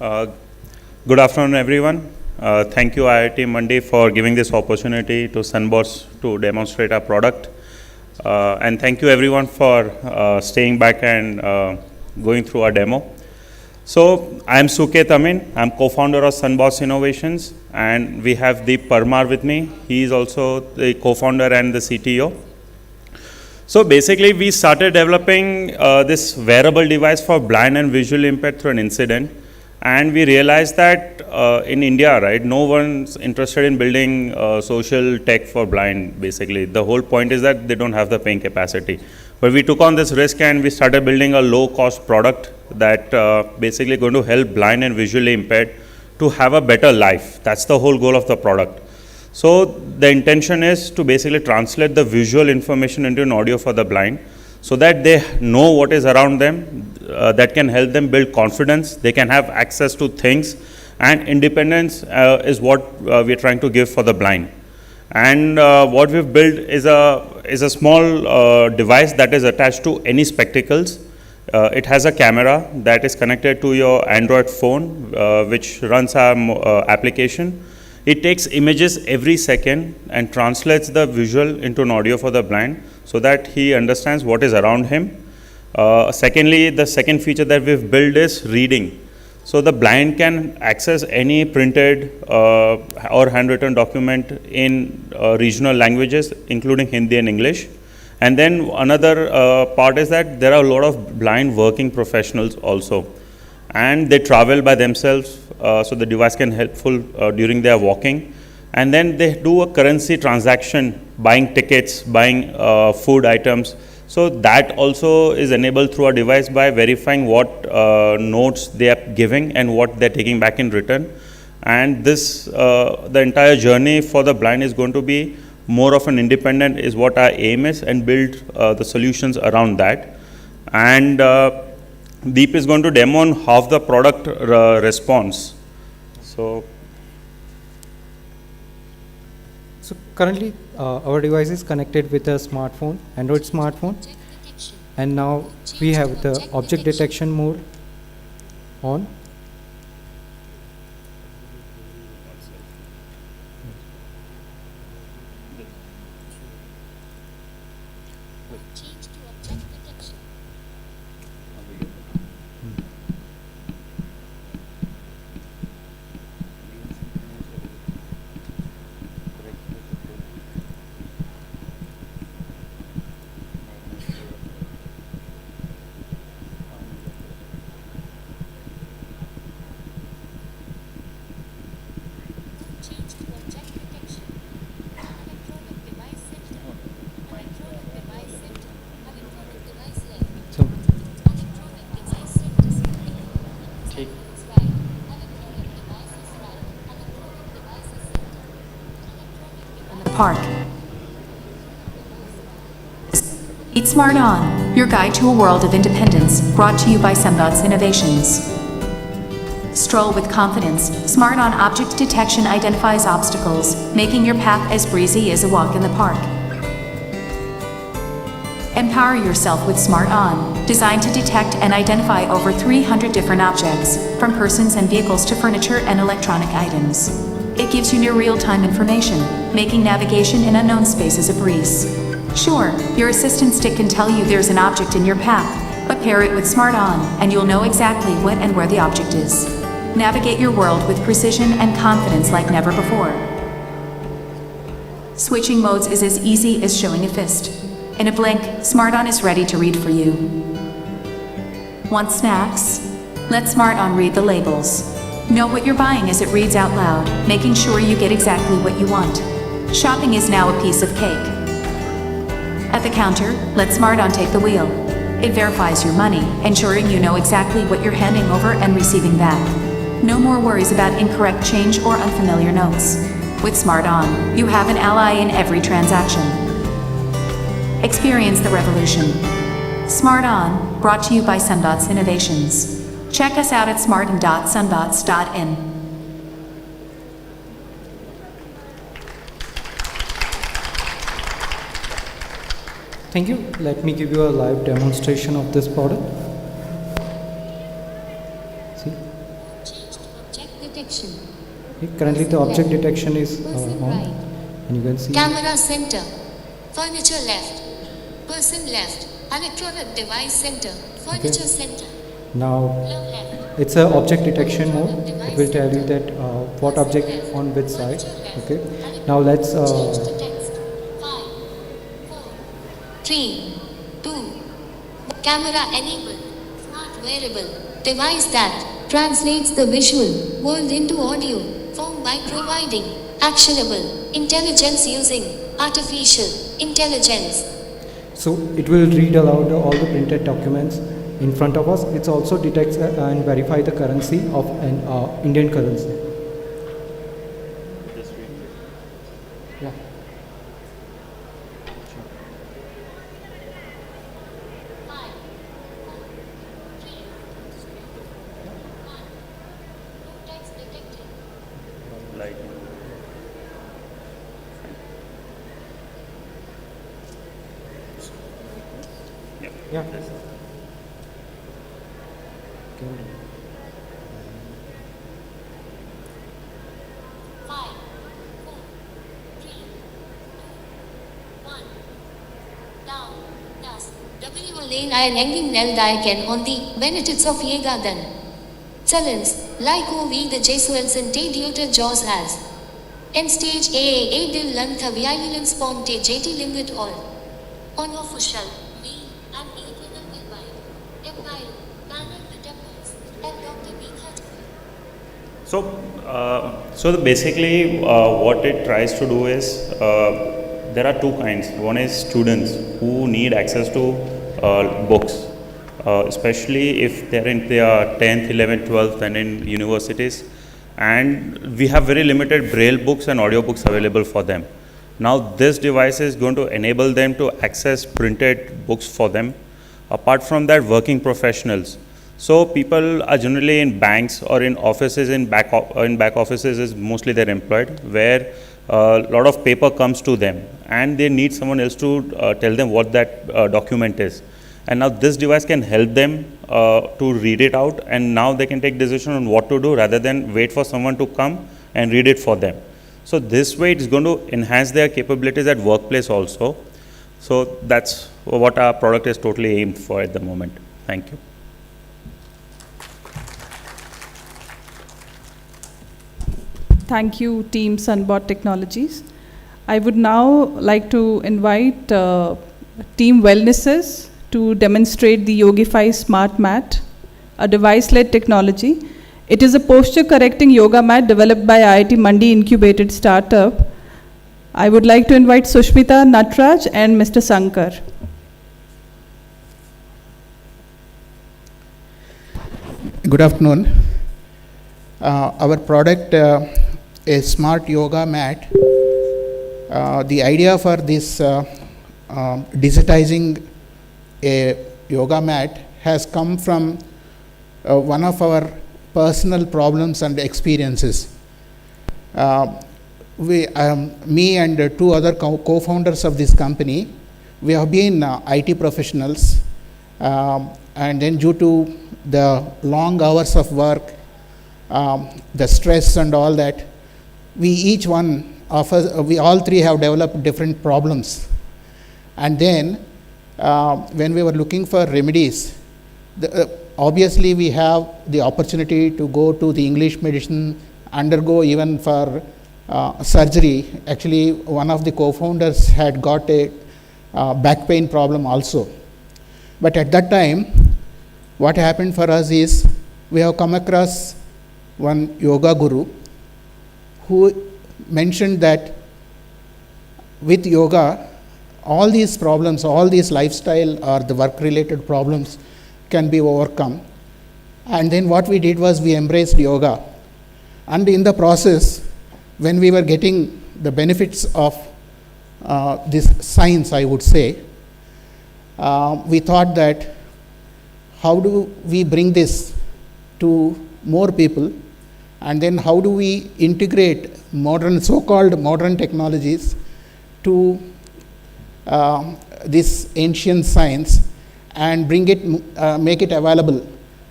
Uh, Good afternoon, everyone. Thank you, IIT Mandi, for giving this opportunity to Sunboss to demonstrate our product. And thank you, everyone, for staying back and going through our demo. So, I am Suket Amin. I am co-founder of Sunboss Innovations, and we have Deep Parmar with me. He is also the co-founder and the CTO. So basically, we started developing this wearable device for blind and visually impaired through an incident. And we realized that in India, right, no one's interested in building social tech for blind, basically. The whole point is that they don't have the paying capacity. But we took on this risk and we started building a low-cost product that basically going to help blind and visually impaired to have a better life. That's the whole goal of the product. So the intention is to basically translate the visual information into an audio for the blind so that they know what is around them, that can help them build confidence, they can have access to things, and independence is what we are trying to give for the blind. And what we've built is a small device that is attached to any spectacles. It has a camera that is connected to your Android phone, which runs our application. It takes images every second and translates the visual into an audio for the blind so that he understands what is around him. Secondly, the second feature that we've built is reading. So the blind can access any printed or handwritten document in regional languages, including Hindi and English. And then another part is that there are a lot of blind working professionals also. And they travel by themselves, so the device can helpful during their walking. And then they do a currency transaction, buying tickets, buying food items. So that also is enabled through a device by verifying what notes they are giving and what they're taking back in return. And this, the entire journey for the blind is going to be more of an independent is what our aim is, and build the solutions around that. And Deep is going to demo on how the product response. So currently our device is connected with a smartphone, Android smartphone, and now we have the object detection mode on. Park. Eat Smart On, your guide to a world of independence, brought to you by Sunboss Innovations. Stroll with confidence. Smart On object detection identifies obstacles, making your path as breezy as a walk in the park. Empower yourself with Smart On, designed to detect and identify over 300 different objects, from persons and vehicles to furniture and electronic items. It gives you near real-time information, making navigation in unknown spaces a breeze. Sure, your assistant stick can tell you there's an object in your path, but pair it with Smart On, and you'll know exactly what and where the object is. Navigate your world with precision and confidence like never before. Switching modes is as easy as showing a fist. In a blink, Smart On is ready to read for you. Want snacks? Let Smart On read the labels. Know what you're buying as it reads out loud, making sure you get exactly what you want. Shopping is now a piece of cake. At the counter, let Smart On take the wheel. It verifies your money, ensuring you know exactly what you're handing over and receiving back. No more worries about incorrect change or unfamiliar notes. With Smart On, you have an ally in every transaction. Experience the revolution. Smart On, brought to you by Sunboss Innovations. Check us out at smart.sunbots.in. Thank you. Let me give you a live demonstration of this product. See? Okay, currently the object detection is on, and you can see. Camera center. Furniture left. Person left. Electronic device center. Furniture center. Now Glove left. it's a object detection mode. It will tell you that what object on which side. Okay. Now let's Change the text. 5, 4, 3, 2. Camera enabled. Smart wearable. Device that translates the visual world into audio form by providing actionable intelligence using artificial intelligence. So it will read aloud all the printed documents in front of us. It also detects and verify the currency of an Indian currency. Yeah. Text detected. Like, Yeah. Five, four, three, two, one. Down, das, W lane hanging nel diaken on the benefits of Yegadan. Challenge, like OV the Jesuelsen te Deuter Jaws has. End stage A dil lantha violence ponte JT limit all. On official, me, and equal divide. Empire, banner the temples, and Dr. Bikhat. So basically, what it tries to do is there are two kinds. One is students who need access to books, especially if they're in their 10th, 11th, 12th, and in universities. And we have very limited braille books and audio books available for them. Now, this device is going to enable them to access printed books for them. Apart from that, working professionals. So people are generally in banks or in offices, in back offices is mostly they're employed, where a lot of paper comes to them and they need someone else to tell them what that document is. And now this device can help them to read it out, and now they can take decision on what to do rather than wait for someone to come and read it for them. So this way it's going to enhance their capabilities at workplace also. So that's what our product is totally aimed for at the moment. Thank you. Thank you, Team Sunbot Technologies. I would now like to invite Team Wellnesses to demonstrate the Yogify Smart Mat, a device-led technology. It is a posture-correcting yoga mat developed by IIT Mandi incubated startup. I would like to invite Sushmita Natraj and Mr. Sankar. Good afternoon. Our product is Smart Yoga Mat. The idea for this digitizing a yoga mat has come from one of our personal problems and experiences. Me and two other co-founders of this company, we have been IT professionals, and then due to the long hours of work, the stress and all that, we all three have developed different problems. And then when we were looking for remedies, obviously we have the opportunity to go to the English medicine, undergo even for surgery. Actually, one of the co-founders had got a back pain problem also. But at that time, what happened for us is we have come across one yoga guru who mentioned that with yoga, all these problems, all these lifestyle or the work-related problems can be overcome. And then what we did was we embraced yoga. And in the process, when we were getting the benefits of this science, I would say, we thought that how do we bring this to more people, and then how do we integrate so-called modern technologies to this ancient science and bring it, make it available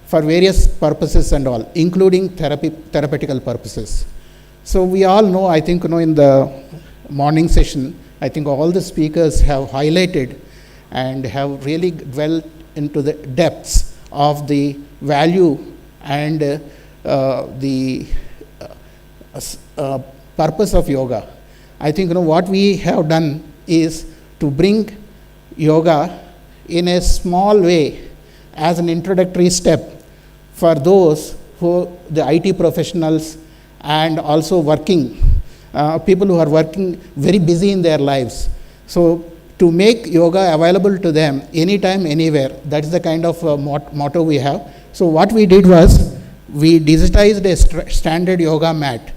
for various purposes and all, including therapeutical purposes. So we all know, I think, in the morning session, I think all the speakers have highlighted and have really dwelled into the depths of the value and the purpose of yoga. I think what we have done is to bring yoga in a small way as an introductory step for those who, the IT professionals and also working, people who are working very busy in their lives. So to make yoga available to them anytime, anywhere, that's the kind of motto we have. So what we did was, we digitized a standard yoga mat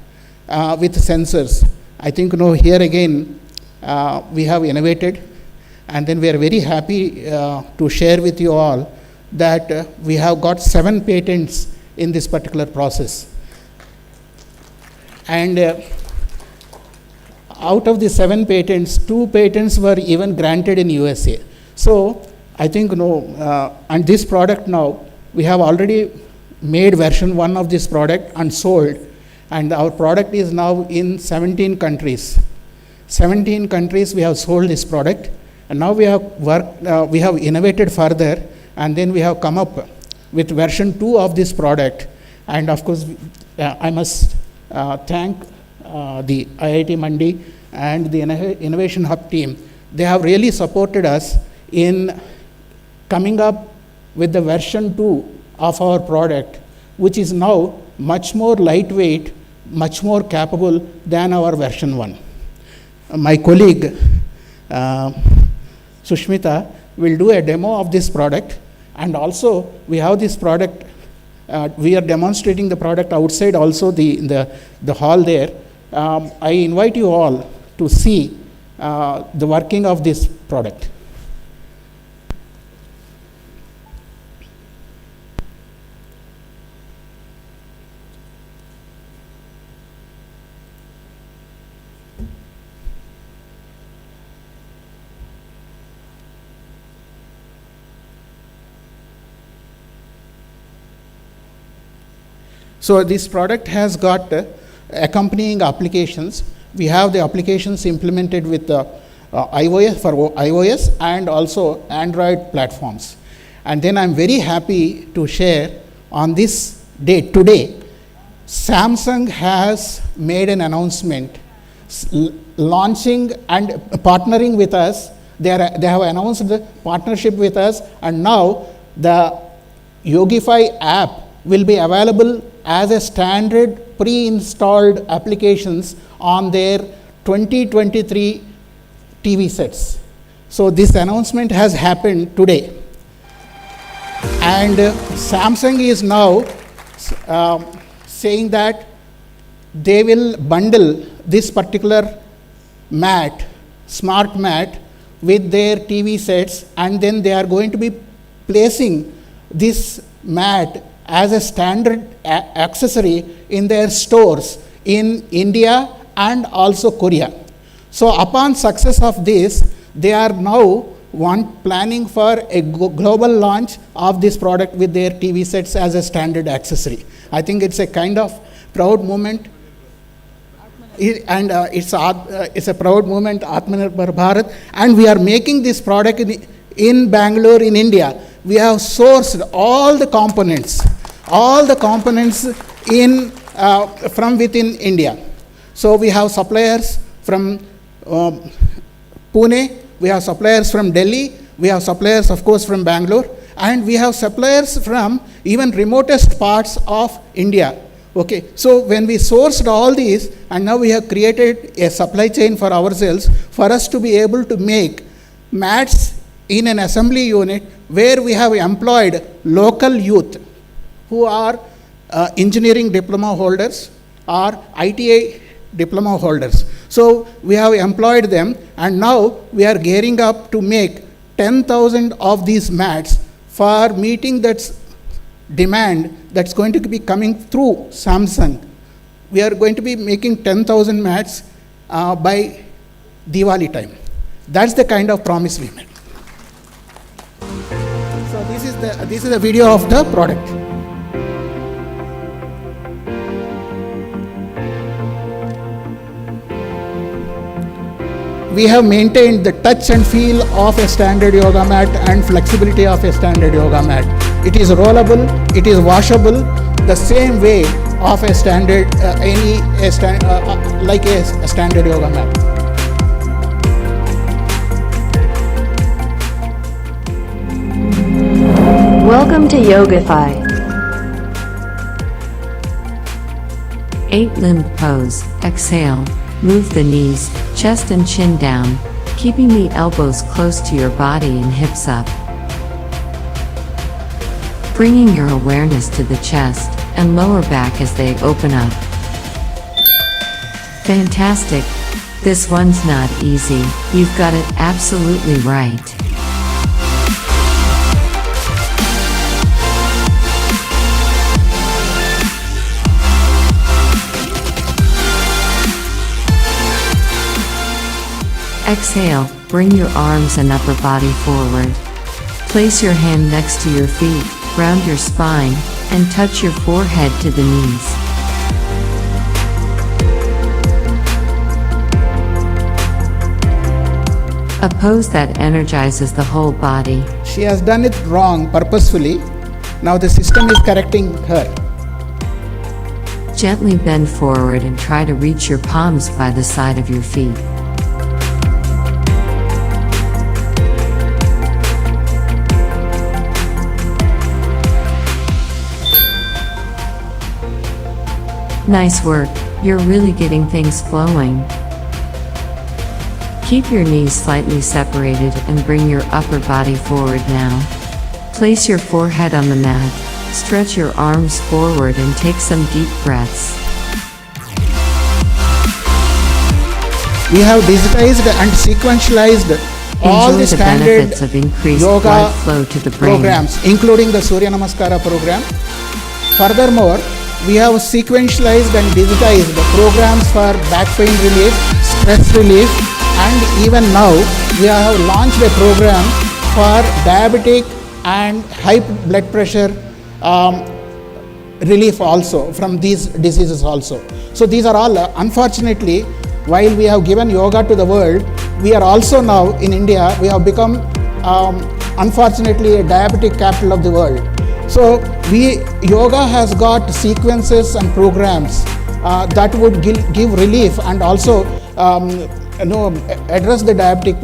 with sensors. I think here again we have innovated, and then we are very happy to share with you all that we have got 7 patents in this particular process. And out of the 7 patents, 2 patents were even granted in USA. So I think and this product now, we have already made version 1 of this product and sold, and our product is now in 17 countries. 17 countries we have sold this product, and now we have we have innovated further, and then we have come up with version 2 of this product. And of course, I must thank the IIT Mandi and the Innovation Hub team. They have really supported us in coming up with the version 2 of our product, which is now much more lightweight, much more capable than our version 1. My colleague Sushmita will do a demo of this product, and also we have this product, we are demonstrating the product outside also the hall there. I invite you all to see the working of this product. So this product has got accompanying applications. We have the applications implemented with iOS for iOS and also Android platforms. And then I'm very happy to share on this day today, Samsung has made an announcement launching and partnering with us. They have announced the partnership with us, and now the Yogify app will be available as a standard pre-installed applications on their 2023 TV sets. So this announcement has happened today. And Samsung is now saying that they will bundle this particular mat, smart mat, with their TV sets, and then they are going to be placing this mat as a standard accessory in their stores in India and also Korea. So upon success of this, they are now planning for a global launch of this product with their TV sets as a standard accessory. I think it's a kind of proud moment. It's a proud moment, Atmanirbhar Bharat, and we are making this product in Bangalore, in India. We have sourced all the components in from within India. So we have suppliers from Pune, we have suppliers from Delhi, we have suppliers, of course, from Bangalore, and we have suppliers from even remotest parts of India. Okay, so when we sourced all these, and now we have created a supply chain for ourselves, for us to be able to make mats in an assembly unit where we have employed local youth who are engineering diploma holders or ITA diploma holders. So we have employed them, and now we are gearing up to make 10,000 of these mats for meeting that demand that's going to be coming through Samsung. We are going to be making 10,000 mats by Diwali time. That's the kind of promise we made. So this is the video of the product. we have maintained the touch and feel of a standard yoga mat and flexibility of a standard yoga mat. It is rollable, it is washable, the same way of a standard, like a standard yoga mat. Welcome to Yogify. 8-limb pose. Exhale. Move the knees, chest and chin down, keeping the elbows close to your body and hips up. Bringing your awareness to the chest and lower back as they open up. Fantastic. This one's not easy. You've got it absolutely right. Exhale, bring your arms and upper body forward. Place your hand next to your feet, round your spine, and touch your forehead to the knees. A pose that energizes the whole body. She has done it wrong purposefully. Now the system is correcting her. Gently bend forward and try to reach your palms by the side of your feet. Nice work, you're really getting things flowing. Keep your knees slightly separated and bring your upper body forward now. Place your forehead on the mat, stretch your arms forward and take some deep breaths. We have digitized and sequentialized all Enjoy the the standard benefits of increased yoga blood flow to the brain. programs, including the Surya Namaskara program. Furthermore, we have sequentialized and digitized the programs for back pain relief, stress relief, and even now we have launched a program for diabetic and high blood pressure relief also from these diseases also. So these are all, unfortunately, while we have given yoga to the world, we are also now in India, we have become unfortunately a diabetic capital of the world. So yoga has got sequences and programs that would give relief and also address the diabetic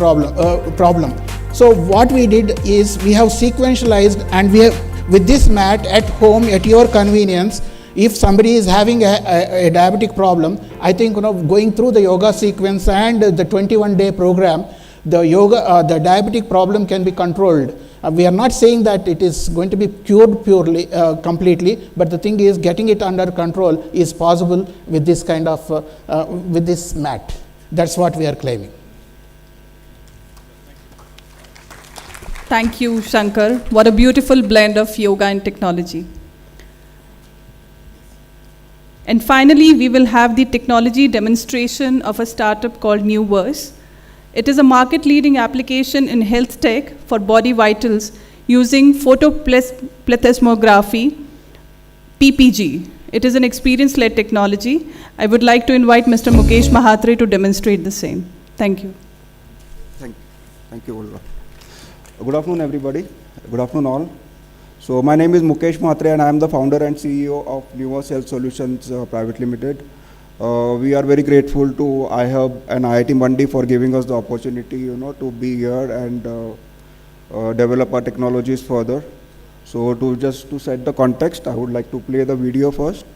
problem. So what we did is we have sequentialized, and we have, with this mat at home at your convenience, if somebody is having a diabetic problem, I think going through the yoga sequence and the 21-day program, the diabetic problem can be controlled. We are not saying that it is going to be cured purely, completely, but the thing is getting it under control is possible with this kind of, with this mat. That's what we are claiming. Thank you, Shankar. What a beautiful blend of yoga and technology. And finally, we will have the technology demonstration of a startup called Newverse. It is a market-leading application in health tech for body vitals using photoplethysmography, PPG. It is an experience-led technology. I would like to invite Mr. Mukesh Mahatre to demonstrate the same. Thank you. Thank you, Olga. Good afternoon, everybody. Good afternoon, all. So my name is Mukesh Mahatre, and I am the founder and CEO of Newverse Health Solutions Private Limited. We are very grateful to iHub and IIT Mandi for giving us the opportunity, to be here and develop our technologies further. So to set the context, I would like to play the video first.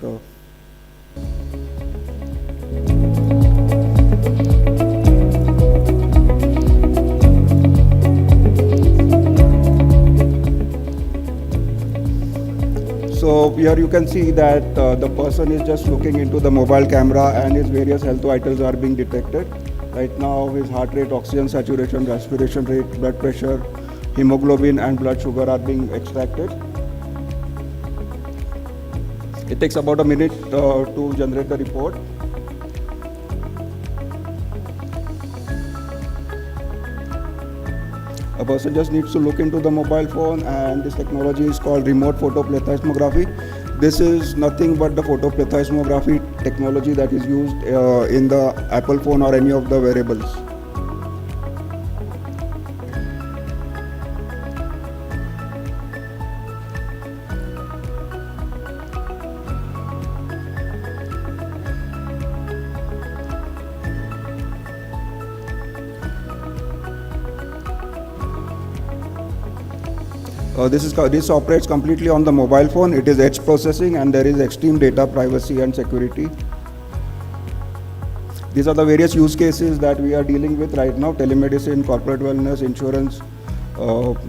So here you can see that the person is just looking into the mobile camera and his various health vitals are being detected. Right now his heart rate, oxygen saturation, respiration rate, blood pressure, hemoglobin and blood sugar are being extracted. It takes about a minute to generate the report. A person just needs to look into the mobile phone, and this technology is called remote photoplethysmography. This is nothing but the photoplethysmography technology that is used in the Apple phone or any of the wearables. This operates completely on the mobile phone. It is edge processing, and there is extreme data privacy and security. These are the various use cases that we are dealing with right now: telemedicine, corporate wellness, insurance,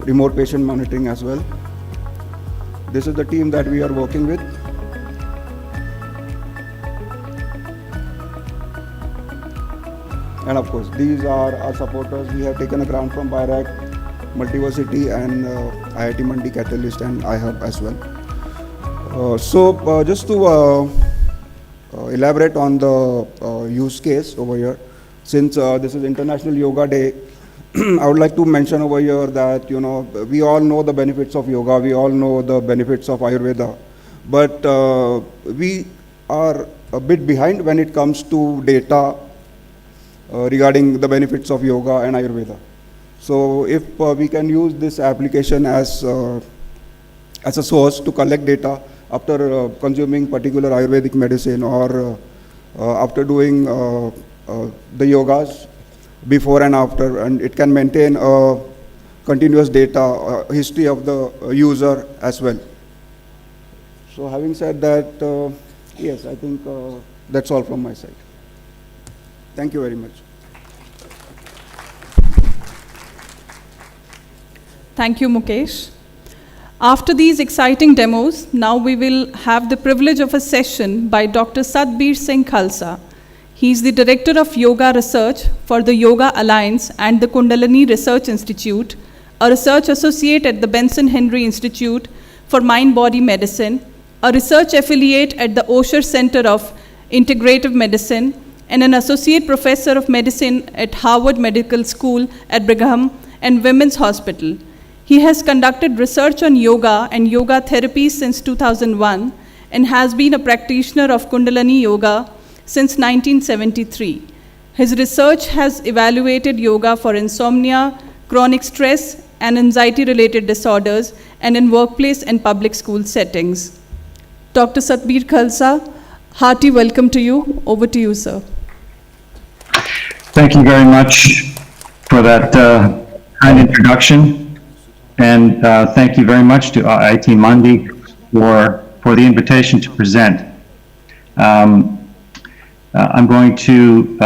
remote patient monitoring as well. This is the team that we are working with. And of course, these are our supporters. We have taken a grant from BIRAC, Multiversity, and IIT Mandi Catalyst and iHub as well. Just to elaborate on the use case over here, since this is International Yoga Day, I would like to mention over here that, you know, we all know the benefits of yoga, we all know the benefits of Ayurveda, but we are a bit behind when it comes to data regarding the benefits of yoga and Ayurveda. So if we can use this application as a source to collect data after consuming particular Ayurvedic medicine, or after doing the yogas before and after, and it can maintain a continuous data history of the user as well. So having said that, yes, I think that's all from my side. Thank you very much. Thank you, Mukesh. After these exciting demos, now we will have the privilege of a session by Dr. Satbir Singh Khalsa. He is the Director of Yoga Research for the Yoga Alliance and the Kundalini Research Institute, a research associate at the Benson Henry Institute for Mind-Body Medicine, a research affiliate at the Osher Center of Integrative Medicine, and an associate professor of medicine at Harvard Medical School at Brigham and Women's Hospital. He has conducted research on yoga and yoga therapy since 2001 and has been a practitioner of Kundalini Yoga since 1973. His research has evaluated yoga for insomnia, chronic stress, and anxiety-related disorders, and in workplace and public school settings. Dr. Satbir Khalsa, hearty welcome to you. Over to you, sir. Thank you very much for that kind introduction, and thank you very much to IIT Mandi for the invitation to present. I'm going to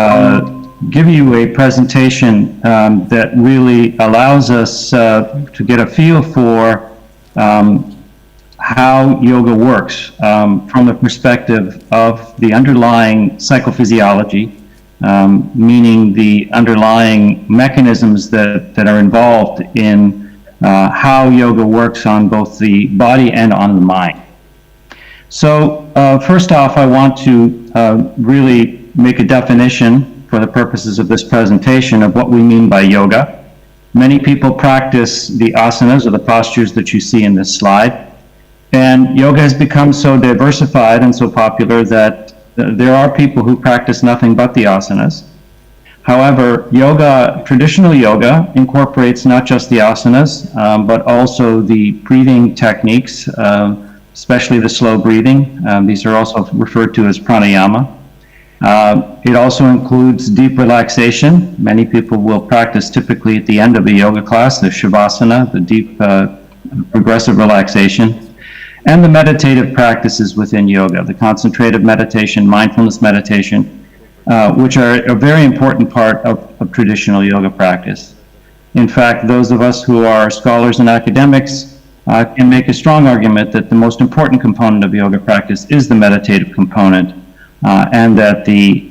give you a presentation that really allows us to get a feel for how yoga works from the perspective of the underlying psychophysiology, meaning the underlying mechanisms that are involved in how yoga works on both the body and on the mind. So first off, I want to really make a definition for the purposes of this presentation of what we mean by yoga. Many people practice the asanas, or the postures that you see in this slide, and yoga has become so diversified and so popular that there are people who practice nothing but the asanas. However, yoga, traditional yoga, incorporates not just the asanas, but also the breathing techniques, especially the slow breathing. These are also referred to as pranayama. It also includes deep relaxation. Many people will practice typically at the end of a yoga class, the shavasana, the deep progressive relaxation, and the meditative practices within yoga, the concentrative meditation, mindfulness meditation, which are a very important part of traditional yoga practice. In fact, those of us who are scholars and academics can make a strong argument that the most important component of yoga practice is the meditative component, and that the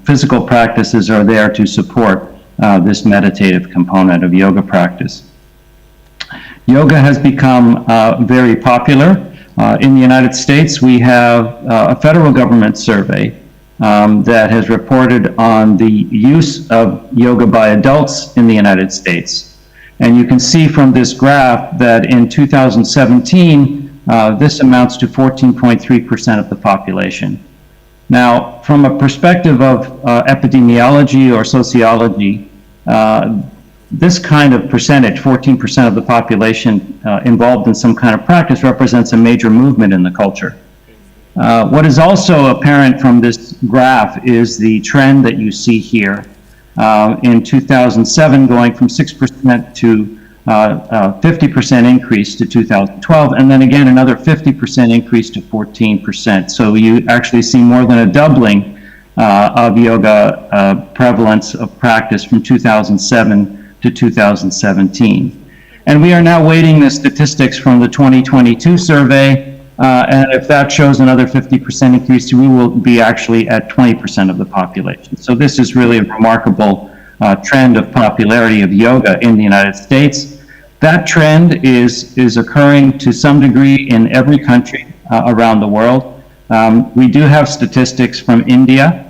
physical practices are there to support this meditative component of yoga practice. Yoga has become very popular. In the United States, we have a federal government survey that has reported on the use of yoga by adults in the United States. And you can see from this graph that in 2017, this amounts to 14.3% of the population. Now, from a perspective of epidemiology or sociology, this kind of percentage, 14% of the population involved in some kind of practice, represents a major movement in the culture. What is also apparent from this graph is the trend that you see here. In 2007, going from 6% to 50% increase to 2012, and then again another 50% increase to 14%. So you actually see more than a doubling of yoga prevalence of practice from 2007 to 2017. And we are now waiting the statistics from the 2022 survey, and if that shows another 50% increase, we will be actually at 20% of the population. So this is really a remarkable trend of popularity of yoga in the United States. That trend is occurring to some degree in every country around the world. We do have statistics from India.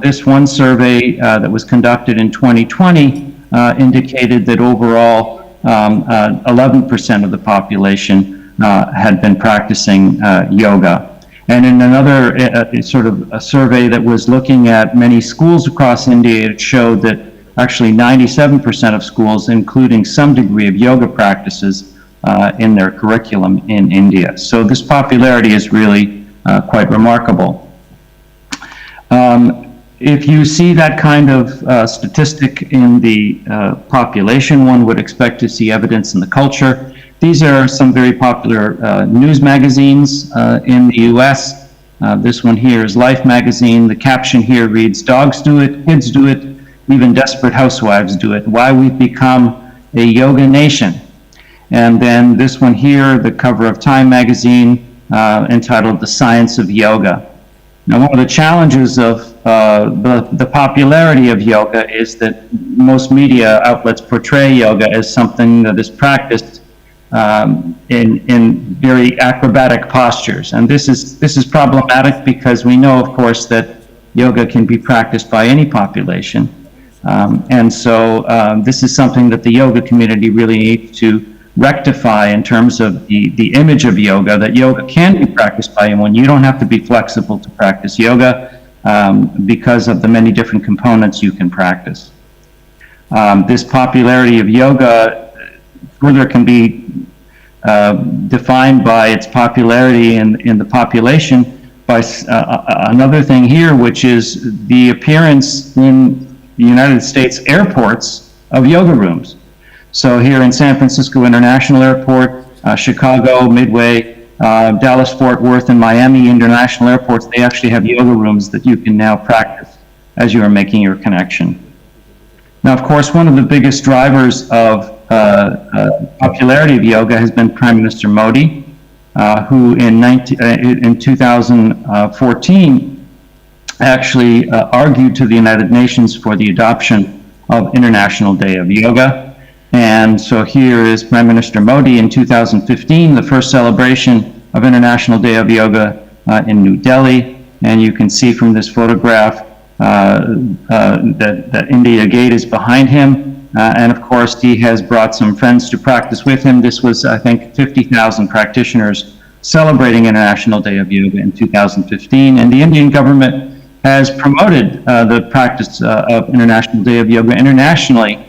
This one survey that was conducted in 2020 indicated that overall 11% of the population had been practicing yoga. And in another sort of a survey that was looking at many schools across India, it showed that actually 97% of schools including some degree of yoga practices in their curriculum in India. So this popularity is really quite remarkable. If you see that kind of statistic in the population, one would expect to see evidence in the culture. These are some very popular news magazines in the US. This one here is Life magazine. The caption here reads, "Dogs do it, kids do it, even desperate housewives do it. Why we've become a yoga nation." And then this one here, the cover of Time magazine, entitled "The Science of Yoga." Now, one of the challenges of the popularity of yoga is that most media outlets portray yoga as something that is practiced in very acrobatic postures. And this is problematic because we know, of course, that yoga can be practiced by any population. And so this is something that the yoga community really needs to rectify in terms of the image of yoga, that yoga can be practiced by anyone. You don't have to be flexible to practice yoga because of the many different components you can practice. This popularity of yoga further can be defined by its popularity in the population by another thing here, which is the appearance in the United States airports of yoga rooms. So here in San Francisco International Airport, Chicago, Midway, Dallas, Fort Worth, and Miami International Airports, they actually have yoga rooms that you can now practice as you are making your connection. Now, of course, one of the biggest drivers of popularity of yoga has been Prime Minister Modi, who in 2014 actually argued to the United Nations for the adoption of International Day of Yoga. And so here is Prime Minister Modi in 2015, the first celebration of International Day of Yoga in New Delhi. And you can see from this photograph that India Gate is behind him. And of course, he has brought some friends to practice with him. This was, I think, 50,000 practitioners celebrating International Day of Yoga in 2015. And the Indian government has promoted the practice of International Day of Yoga internationally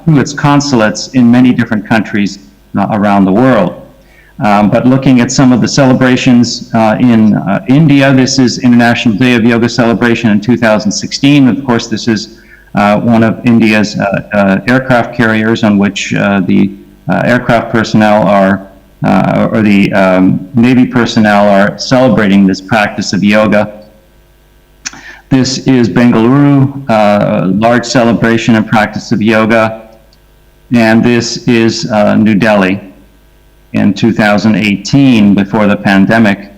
through its consulates in many different countries around the world. But looking at some of the celebrations in India, this is International Day of Yoga celebration in 2016. Of course, this is one of India's aircraft carriers on which the aircraft personnel are, or the Navy personnel are celebrating this practice of yoga. This is Bengaluru, large celebration and practice of yoga. And this is New Delhi in 2018, before the pandemic.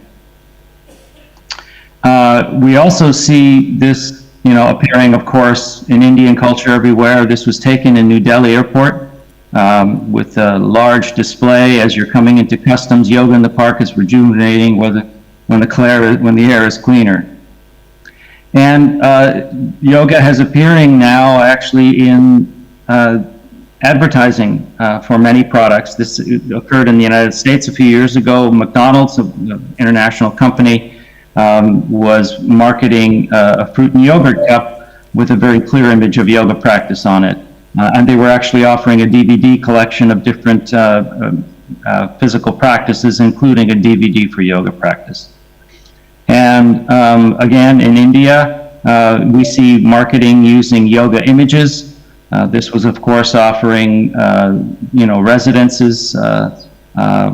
We also see this, appearing, of course, in Indian culture everywhere. This was taken in New Delhi Airport with a large display. As you're coming into customs, yoga in the park is rejuvenating when the air is cleaner. And yoga has appearing now actually in advertising for many products. This occurred in the United States a few years ago. McDonald's, an international company, was marketing a fruit and yogurt cup with a very clear image of yoga practice on it. And they were actually offering a DVD collection of different physical practices, including a DVD for yoga practice. And again, in India, we see marketing using yoga images. This was, of course, offering, residences,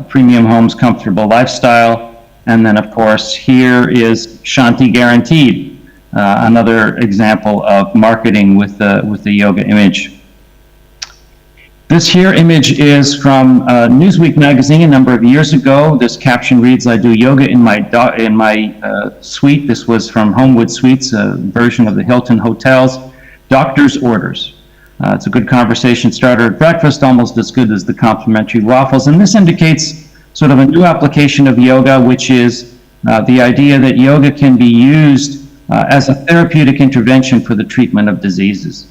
premium homes, comfortable lifestyle. And then, of course, here is Shanti Guaranteed, another example of marketing with the yoga image. This here image is from Newsweek magazine a number of years ago. This caption reads, "I do yoga in my suite." This was from Homewood Suites, a version of the Hilton Hotels. Doctor's orders. It's a good conversation starter at breakfast, almost as good as the complimentary waffles. And this indicates sort of a new application of yoga, which is the idea that yoga can be used as a therapeutic intervention for the treatment of diseases.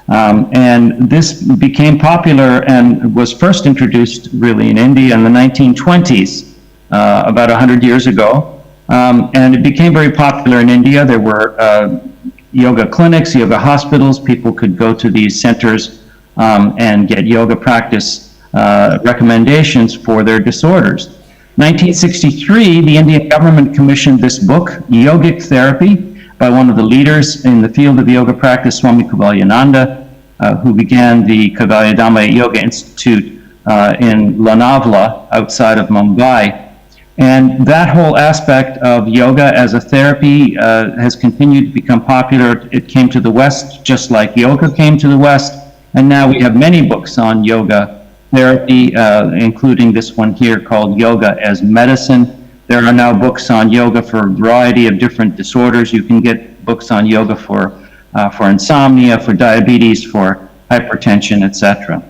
And this became popular and was first introduced really in India in the 1920s, about 100 years ago. And it became very popular in India. There were yoga clinics, yoga hospitals. People could go to these centers and get yoga practice recommendations for their disorders. 1963, the Indian government commissioned this book, Yogic Therapy, by one of the leaders in the field of yoga practice, Swami Kaivalyananda, who began the Kaivalyadhamma Yoga Institute in Lonavala, outside of Mumbai. And that whole aspect of yoga as a therapy has continued to become popular. It came to the West just like yoga came to the West, and now we have many books on yoga therapy, including this one here called Yoga as Medicine. There are now books on yoga for a variety of different disorders. You can get books on yoga for insomnia, for diabetes, for hypertension, etc.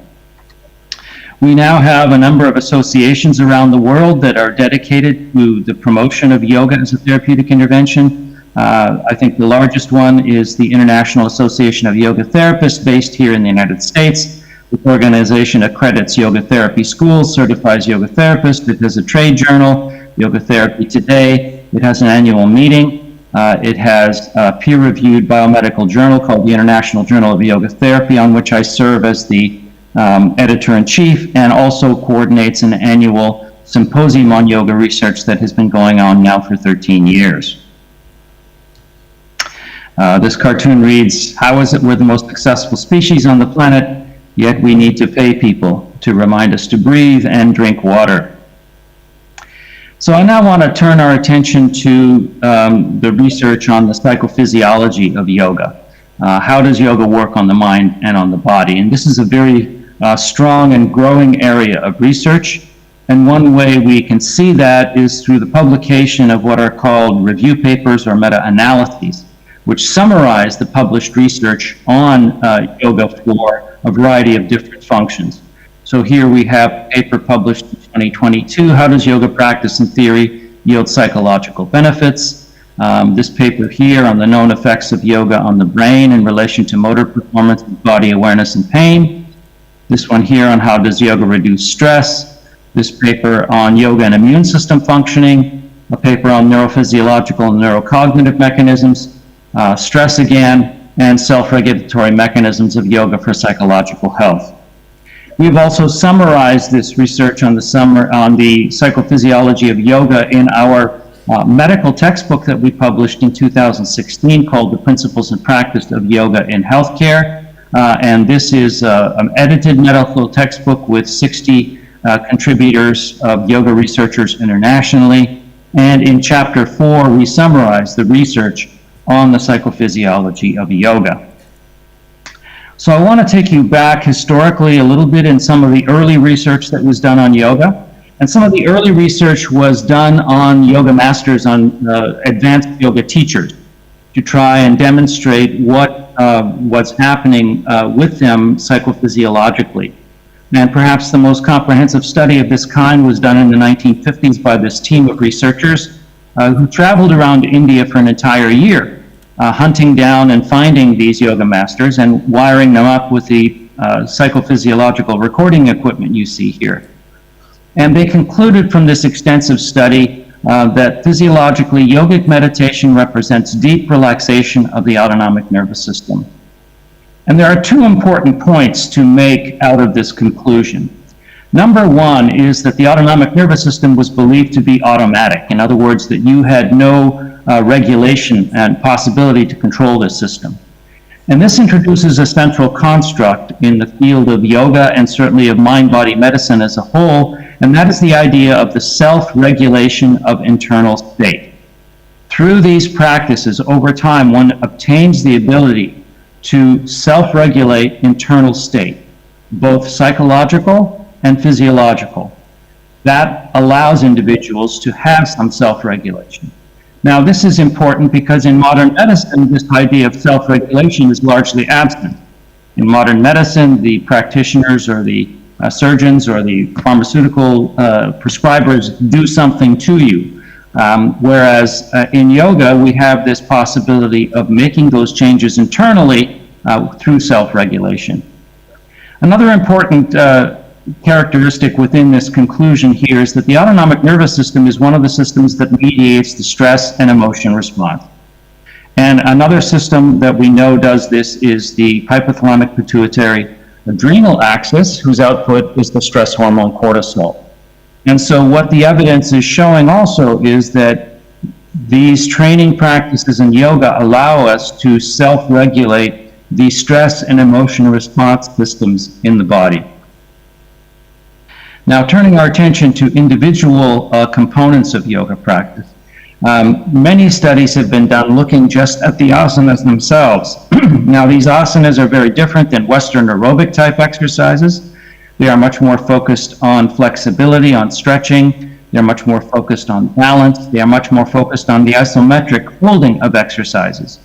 We now have a number of associations around the world that are dedicated to the promotion of yoga as a therapeutic intervention. I think the largest one is the International Association of Yoga Therapists, based here in the United States. The organization accredits yoga therapy schools, certifies yoga therapists. It has a trade journal, Yoga Therapy Today. It has an annual meeting. It has a peer-reviewed biomedical journal called the International Journal of Yoga Therapy, on which I serve as the editor-in-chief, and also coordinates an annual symposium on yoga research that has been going on now for 13 years. This cartoon reads, "How is it we're the most successful species on the planet, yet we need to pay people to remind us to breathe and drink water?" So I now want to turn our attention to the research on the psychophysiology of yoga. How does yoga work on the mind and on the body? And this is a very strong and growing area of research. And one way we can see that is through the publication of what are called review papers or meta-analyses, which summarize the published research on yoga for a variety of different functions. So here we have a paper published in 2022, How Does Yoga Practice in Theory Yield Psychological Benefits? This paper here on the known effects of yoga on the brain in relation to motor performance, body awareness, and pain. This one here on how does yoga reduce stress. This paper on yoga and immune system functioning. A paper on neurophysiological and neurocognitive mechanisms, stress again, and self-regulatory mechanisms of yoga for psychological health. We've also summarized this research on the psychophysiology of yoga in our medical textbook that we published in 2016 called The Principles and Practice of Yoga in Healthcare. And this is an edited medical textbook with 60 contributors of yoga researchers internationally. And in chapter 4, we summarize the research on the psychophysiology of yoga. So I want to take you back historically a little bit in some of the early research that was done on yoga. And some of the early research was done on yoga masters, on advanced yoga teachers, to try and demonstrate what's happening with them psychophysiologically. And perhaps the most comprehensive study of this kind was done in the 1950s by this team of researchers who traveled around India for an entire year, hunting down and finding these yoga masters and wiring them up with the psychophysiological recording equipment you see here. And they concluded from this extensive study that physiologically, yogic meditation represents deep relaxation of the autonomic nervous system. And there are two important points to make out of this conclusion. Number one is that the autonomic nervous system was believed to be automatic. In other words, that you had no regulation and possibility to control this system. And this introduces a central construct in the field of yoga and certainly of mind-body medicine as a whole, and that is the idea of the self-regulation of internal state. Through these practices, over time, one obtains the ability to self-regulate internal state, both psychological and physiological. That allows individuals to have some self-regulation. Now, this is important because in modern medicine, this idea of self-regulation is largely absent. In modern medicine, the practitioners or the surgeons or the pharmaceutical prescribers do something to you. Whereas in yoga, we have this possibility of making those changes internally through self-regulation. Another important characteristic within this conclusion here is that the autonomic nervous system is one of the systems that mediates the stress and emotion response. And another system that we know does this is the hypothalamic pituitary adrenal axis, whose output is the stress hormone cortisol. And so what the evidence is showing also is that these training practices in yoga allow us to self-regulate the stress and emotion response systems in the body. Now, turning our attention to individual components of yoga practice, many studies have been done looking just at the asanas themselves. Now, these asanas are very different than Western aerobic type exercises. They are much more focused on flexibility, on stretching. They're much more focused on balance. They are much more focused on the isometric holding of exercises.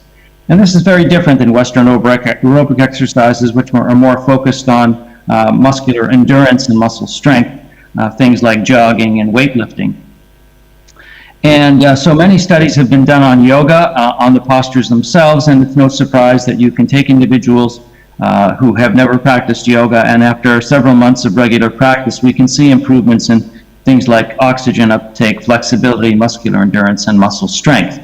And this is very different than Western aerobic exercises, which are more focused on muscular endurance and muscle strength, things like jogging and weightlifting. And so many studies have been done on yoga, on the postures themselves, and it's no surprise that you can take individuals who have never practiced yoga, and after several months of regular practice, we can see improvements in things like oxygen uptake, flexibility, muscular endurance, and muscle strength.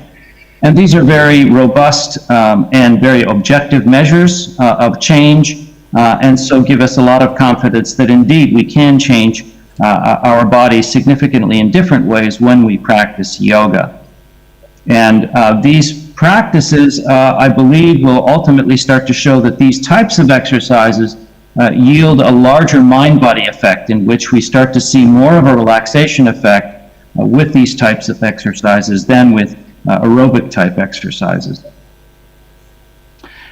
And these are very robust and very objective measures of change, and so give us a lot of confidence that indeed we can change our bodies significantly in different ways when we practice yoga. And these practices, I believe, will ultimately start to show that these types of exercises yield a larger mind-body effect in which we start to see more of a relaxation effect with these types of exercises than with aerobic type exercises.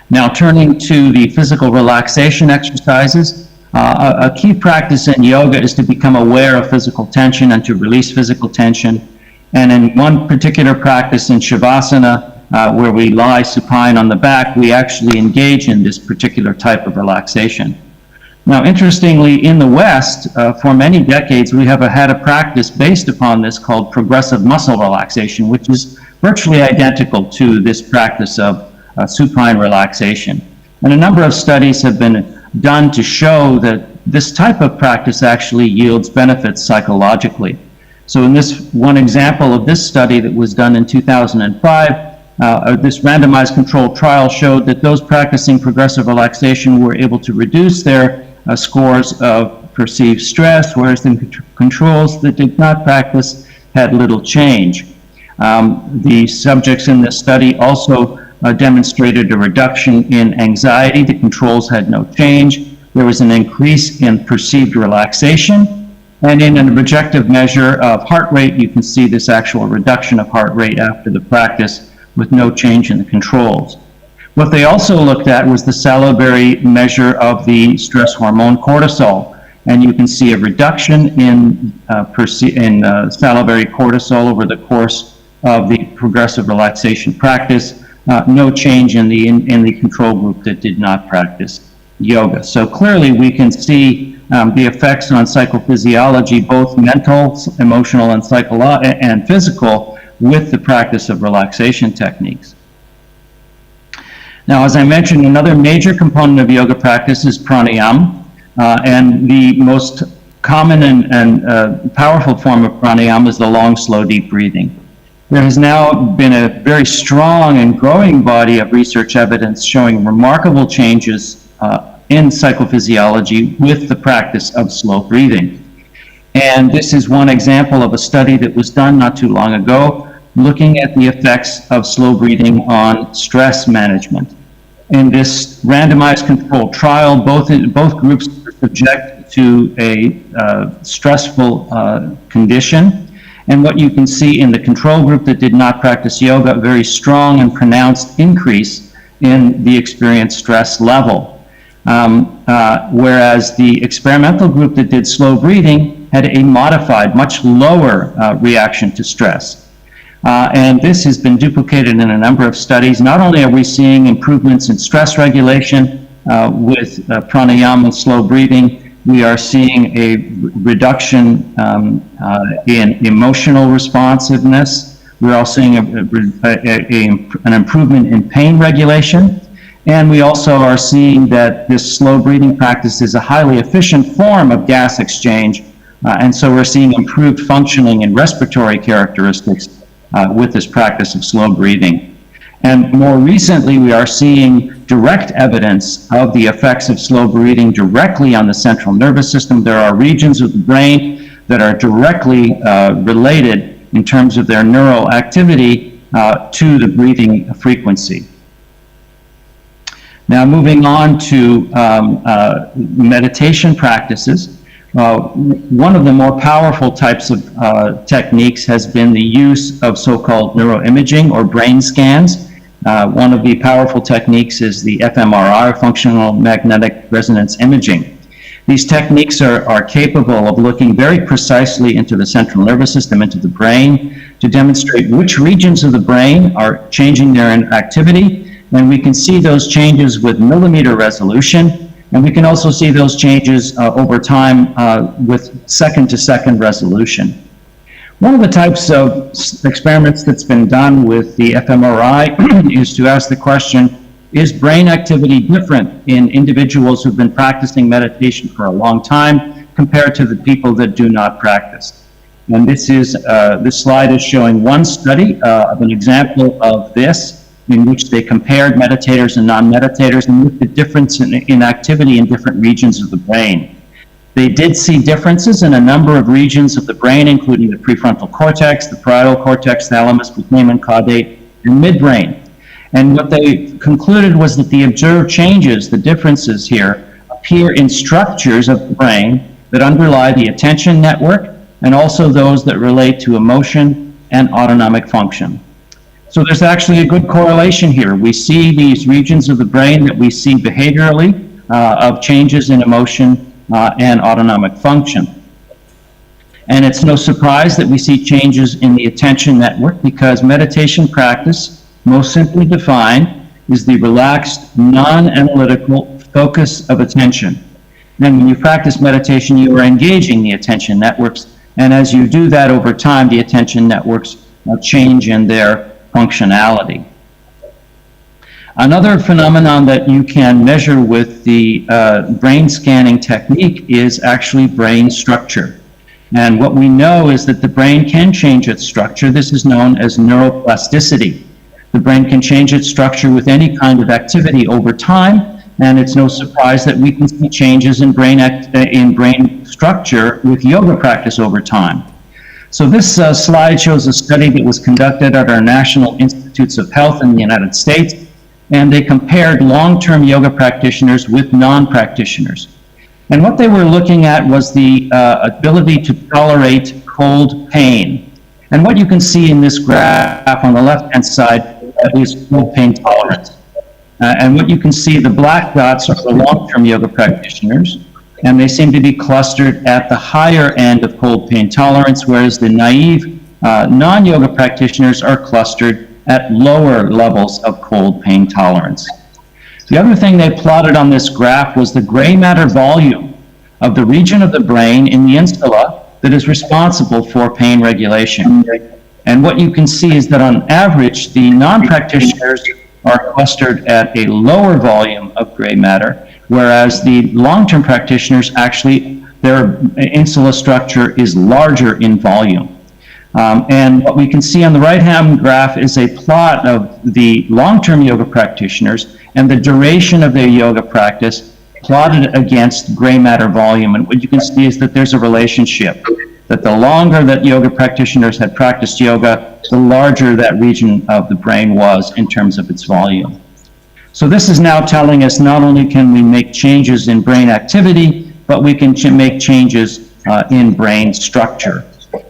Now, turning to the physical relaxation exercises, a key practice in yoga is to become aware of physical tension and to release physical tension. And in one particular practice in Shavasana, where we lie supine on the back, we actually engage in this particular type of relaxation. Now, interestingly, in the West, for many decades, we have had a practice based upon this called progressive muscle relaxation, which is virtually identical to this practice of supine relaxation. And a number of studies have been done to show that this type of practice actually yields benefits psychologically. So in this one example of this study that was done in 2005, this randomized controlled trial showed that those practicing progressive relaxation were able to reduce their scores of perceived stress, whereas the controls that did not practice had little change. The subjects in this study also demonstrated a reduction in anxiety. The controls had no change. There was an increase in perceived relaxation. And in an objective measure of heart rate, you can see this actual reduction of heart rate after the practice with no change in the controls. What they also looked at was the salivary measure of the stress hormone cortisol. And you can see a reduction in salivary cortisol over the course of the progressive relaxation practice. No change in the control group that did not practice yoga. So clearly we can see the effects on psychophysiology, both mental, emotional, and physical, with the practice of relaxation techniques. Now, as I mentioned, another major component of yoga practice is pranayama, and the most common and powerful form of pranayama is the long, slow, deep breathing. There has now been a very strong and growing body of research evidence showing remarkable changes in psychophysiology with the practice of slow breathing. And this is one example of a study that was done not too long ago, looking at the effects of slow breathing on stress management. In this randomized controlled trial, both groups were subject to a stressful condition. And what you can see in the control group that did not practice yoga, a very strong and pronounced increase in the experienced stress level. Whereas the experimental group that did slow breathing had a modified, much lower reaction to stress. And this has been duplicated in a number of studies. Not only are we seeing improvements in stress regulation with pranayama and slow breathing, we are seeing a reduction in emotional responsiveness. We're also seeing an improvement in pain regulation. And we also are seeing that this slow breathing practice is a highly efficient form of gas exchange. And so we're seeing improved functioning and respiratory characteristics with this practice of slow breathing. And more recently, we are seeing direct evidence of the effects of slow breathing directly on the central nervous system. There are regions of the brain that are directly related in terms of their neural activity to the breathing frequency. Now, moving on to meditation practices. One of the more powerful types of techniques has been the use of so-called neuroimaging or brain scans. One of the powerful techniques is the fMRI, functional magnetic resonance imaging. These techniques are capable of looking very precisely into the central nervous system, into the brain, to demonstrate which regions of the brain are changing their activity. And we can see those changes with millimeter resolution. And we can also see those changes over time with second-to-second resolution. One of the types of experiments that's been done with the fMRI is to ask the question, is brain activity different in individuals who've been practicing meditation for a long time compared to the people that do not practice? And this slide is showing one study of an example of this, in which they compared meditators and non-meditators and looked at difference in activity in different regions of the brain. They did see differences in a number of regions of the brain, including the prefrontal cortex, the parietal cortex, thalamus, putamen, caudate, and midbrain. And what they concluded was that the observed changes, the differences here, appear in structures of the brain that underlie the attention network and also those that relate to emotion and autonomic function. So there's actually a good correlation here. We see these regions of the brain that we see behaviorally of changes in emotion and autonomic function. And it's no surprise that we see changes in the attention network because meditation practice, most simply defined, is the relaxed, non-analytical focus of attention. And when you practice meditation, you are engaging the attention networks. And as you do that over time, the attention networks change in their functionality. Another phenomenon that you can measure with the brain scanning technique is actually brain structure. And what we know is that the brain can change its structure. This is known as neuroplasticity. The brain can change its structure with any kind of activity over time, and it's no surprise that we can see changes in brain structure with yoga practice over time. So this slide shows a study that was conducted at our National Institutes of Health in the United States, and they compared long-term yoga practitioners with non-practitioners. And what they were looking at was the ability to tolerate cold pain. And what you can see in this graph on the left-hand side is cold pain tolerance. And what you can see, the black dots are the long-term yoga practitioners, and they seem to be clustered at the higher end of cold pain tolerance, whereas the naive non-yoga practitioners are clustered at lower levels of cold pain tolerance. The other thing they plotted on this graph was the gray matter volume of the region of the brain in the insula that is responsible for pain regulation. And what you can see is that on average, the non-practitioners are clustered at a lower volume of gray matter, whereas the long-term practitioners actually, their insula structure is larger in volume. And what we can see on the right-hand graph is a plot of the long-term yoga practitioners and the duration of their yoga practice plotted against gray matter volume. And what you can see is that there's a relationship, that the longer that yoga practitioners had practiced yoga, the larger that region of the brain was in terms of its volume. So this is now telling us not only can we make changes in brain activity, but we can make changes in brain structure.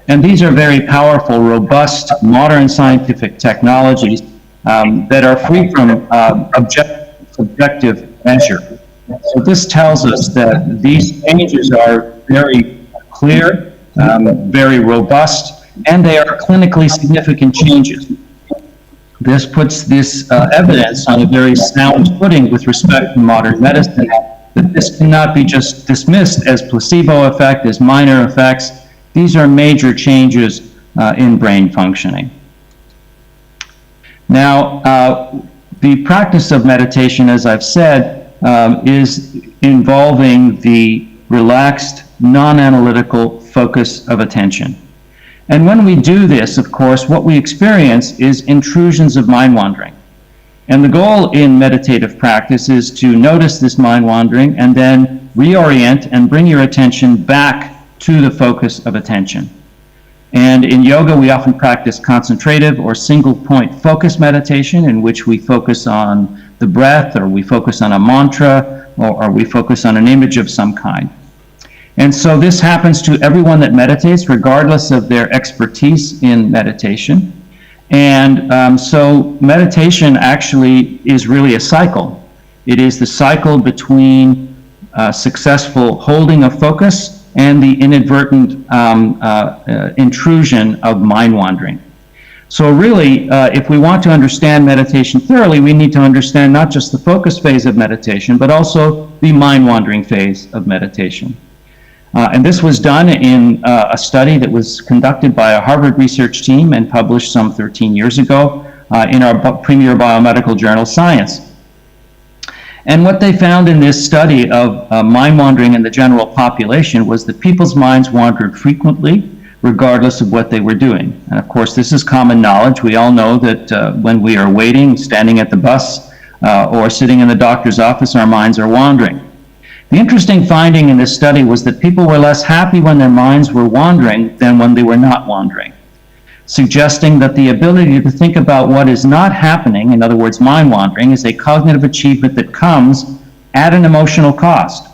And these are very powerful, robust, modern scientific technologies that are free from subjective measure. So this tells us that these changes are very clear, very robust, and they are clinically significant changes. This puts this evidence on a very sound footing with respect to modern medicine, that this cannot be just dismissed as placebo effect, as minor effects. These are major changes in brain functioning. Now, the practice of meditation, as I've said, is involving the relaxed, non-analytical focus of attention. And when we do this, of course, what we experience is intrusions of mind wandering. And the goal in meditative practice is to notice this mind wandering and then reorient and bring your attention back to the focus of attention. And in yoga, we often practice concentrative or single point focus meditation, in which we focus on the breath, or we focus on a mantra, or we focus on an image of some kind. And so this happens to everyone that meditates, regardless of their expertise in meditation. And so meditation actually is really a cycle. It is the cycle between successful holding of focus and the inadvertent intrusion of mind wandering. So really, if we want to understand meditation thoroughly, we need to understand not just the focus phase of meditation, but also the mind wandering phase of meditation. And this was done in a study that was conducted by a Harvard research team and published some 13 years ago in our premier biomedical journal, Science. And what they found in this study of mind wandering in the general population was that people's minds wandered frequently, regardless of what they were doing. And of course, this is common knowledge. We all know that when we are waiting, standing at the bus, or sitting in the doctor's office, our minds are wandering. The interesting finding in this study was that people were less happy when their minds were wandering than when they were not wandering, suggesting that the ability to think about what is not happening, in other words, mind wandering, is a cognitive achievement that comes at an emotional cost.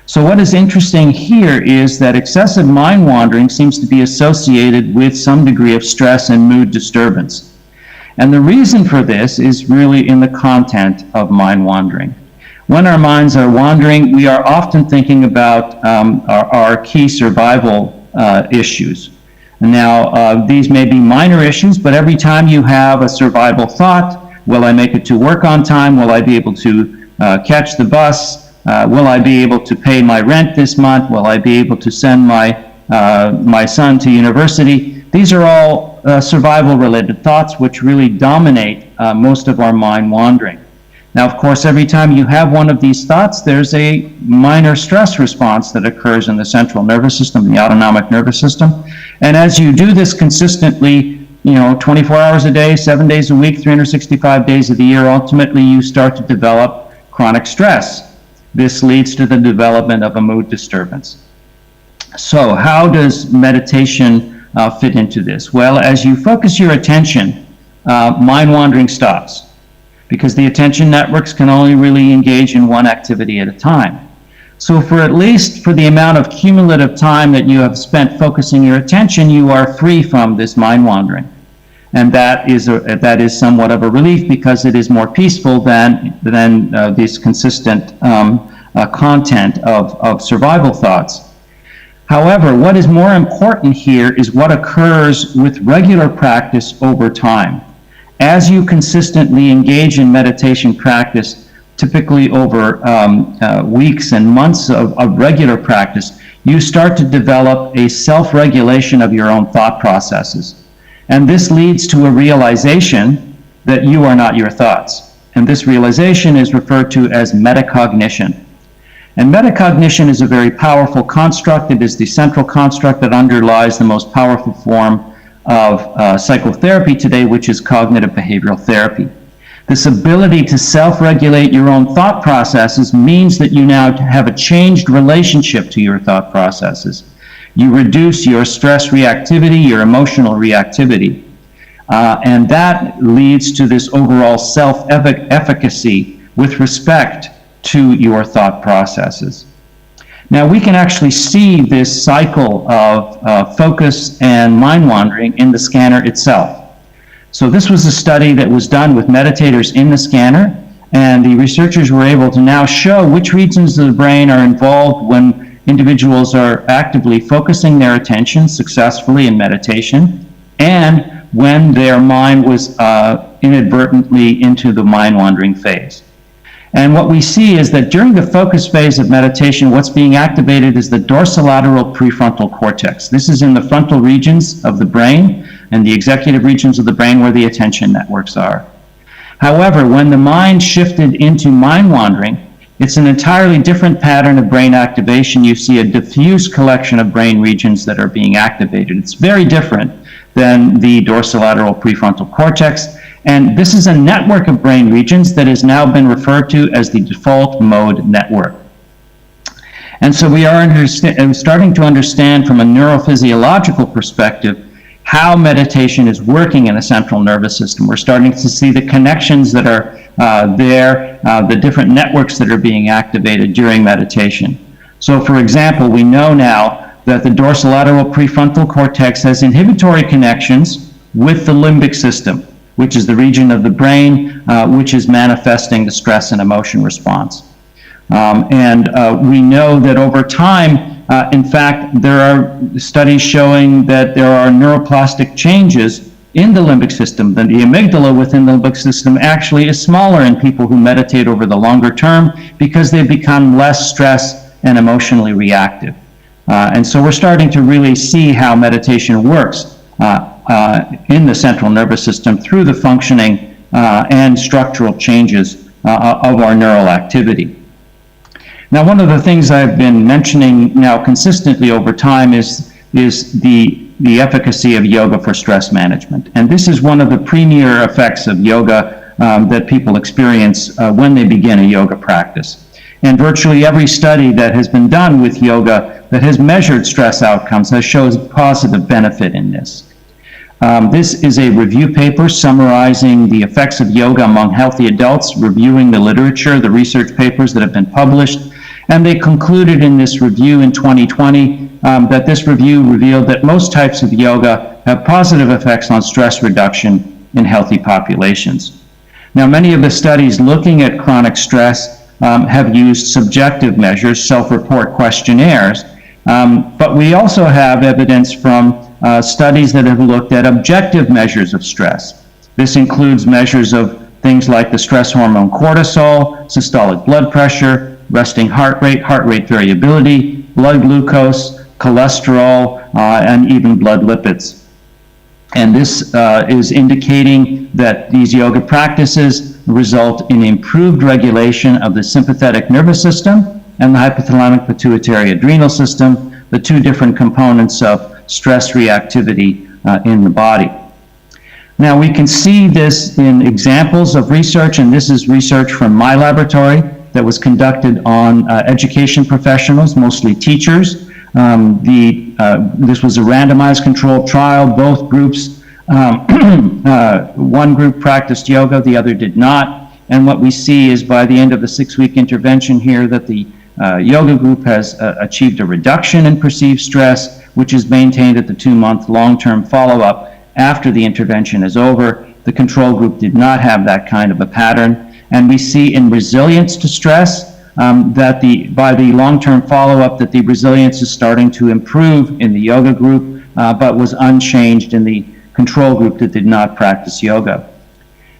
So what is interesting here is that excessive mind wandering seems to be associated with some degree of stress and mood disturbance. And the reason for this is really in the content of mind wandering. When our minds are wandering, we are often thinking about our key survival issues. Now, these may be minor issues, but every time you have a survival thought, will I make it to work on time? Will I be able to catch the bus? Will I be able to pay my rent this month? Will I be able to send my son to university? These are all survival-related thoughts which really dominate most of our mind wandering. Now, of course, every time you have one of these thoughts, there's a minor stress response that occurs in the central nervous system, the autonomic nervous system. And as you do this consistently, 24 hours a day, 7 days a week, 365 days of the year, ultimately you start to develop chronic stress. This leads to the development of a mood disturbance. So how does meditation fit into this? Well, as you focus your attention, mind wandering stops, because the attention networks can only really engage in one activity at a time. So for at least for the amount of cumulative time that you have spent focusing your attention, you are free from this mind wandering. And that is somewhat of a relief, because it is more peaceful than this consistent content of survival thoughts. However, what is more important here is what occurs with regular practice over time. As you consistently engage in meditation practice, typically over weeks and months of regular practice, you start to develop a self-regulation of your own thought processes. And this leads to a realization that you are not your thoughts. And this realization is referred to as metacognition. And metacognition is a very powerful construct. It is the central construct that underlies the most powerful form of psychotherapy today, which is cognitive behavioral therapy. This ability to self-regulate your own thought processes means that you now have a changed relationship to your thought processes. You reduce your stress reactivity, your emotional reactivity. And that leads to this overall self-efficacy with respect to your thought processes. Now, we can actually see this cycle of focus and mind wandering in the scanner itself. So this was a study that was done with meditators in the scanner, and the researchers were able to now show which regions of the brain are involved when individuals are actively focusing their attention successfully in meditation, and when their mind was inadvertently into the mind-wandering phase. And what we see is that during the focus phase of meditation, what's being activated is the dorsolateral prefrontal cortex. This is in the frontal regions of the brain and the executive regions of the brain where the attention networks are. However, when the mind shifted into mind-wandering, it's an entirely different pattern of brain activation. You see a diffuse collection of brain regions that are being activated. It's very different than the dorsolateral prefrontal cortex. And this is a network of brain regions that has now been referred to as the default mode network. And so we are starting to understand from a neurophysiological perspective how meditation is working in the central nervous system. We're starting to see the connections that are the different networks that are being activated during meditation. So for example, we know now that the dorsolateral prefrontal cortex has inhibitory connections with the limbic system, which is the region of the brain which is manifesting the stress and emotion response. We know that over time, in fact, there are studies showing that there are neuroplastic changes in the limbic system. That the amygdala within the limbic system actually is smaller in people who meditate over the longer term because they become less stressed and emotionally reactive. And so we're starting to really see how meditation works in the central nervous system through the functioning and structural changes of our neural activity. Now, one of the things I've been mentioning now consistently over time is the efficacy of yoga for stress management. And this is one of the premier effects of yoga that people experience when they begin a yoga practice. And virtually every study that has been done with yoga that has measured stress outcomes has shown positive benefit in this. This is a review paper summarizing the effects of yoga among healthy adults, reviewing the literature, the research papers that have been published. And they concluded in this review in 2020 that this review revealed that most types of yoga have positive effects on stress reduction in healthy populations. Now, many of the studies looking at chronic stress have used subjective measures, self-report questionnaires, but we also have evidence from studies that have looked at objective measures of stress. This includes measures of things like the stress hormone cortisol, systolic blood pressure, resting heart rate variability, blood glucose, cholesterol, and even blood lipids. And this is indicating that these yoga practices result in improved regulation of the sympathetic nervous system and the hypothalamic pituitary adrenal system, the two different components of stress reactivity in the body. Now, we can see this in examples of research, and this is research from my laboratory that was conducted on education professionals, mostly teachers. This was a randomized controlled trial. Both groups, one group practiced yoga, the other did not. And what we see is by the end of the 6-week intervention here that the yoga group has achieved a reduction in perceived stress, which is maintained at the 2-month long-term follow-up after the intervention is over. The control group did not have that kind of a pattern. And we see in resilience to stress that by the long-term follow-up that the resilience is starting to improve in the yoga group, but was unchanged in the control group that did not practice yoga.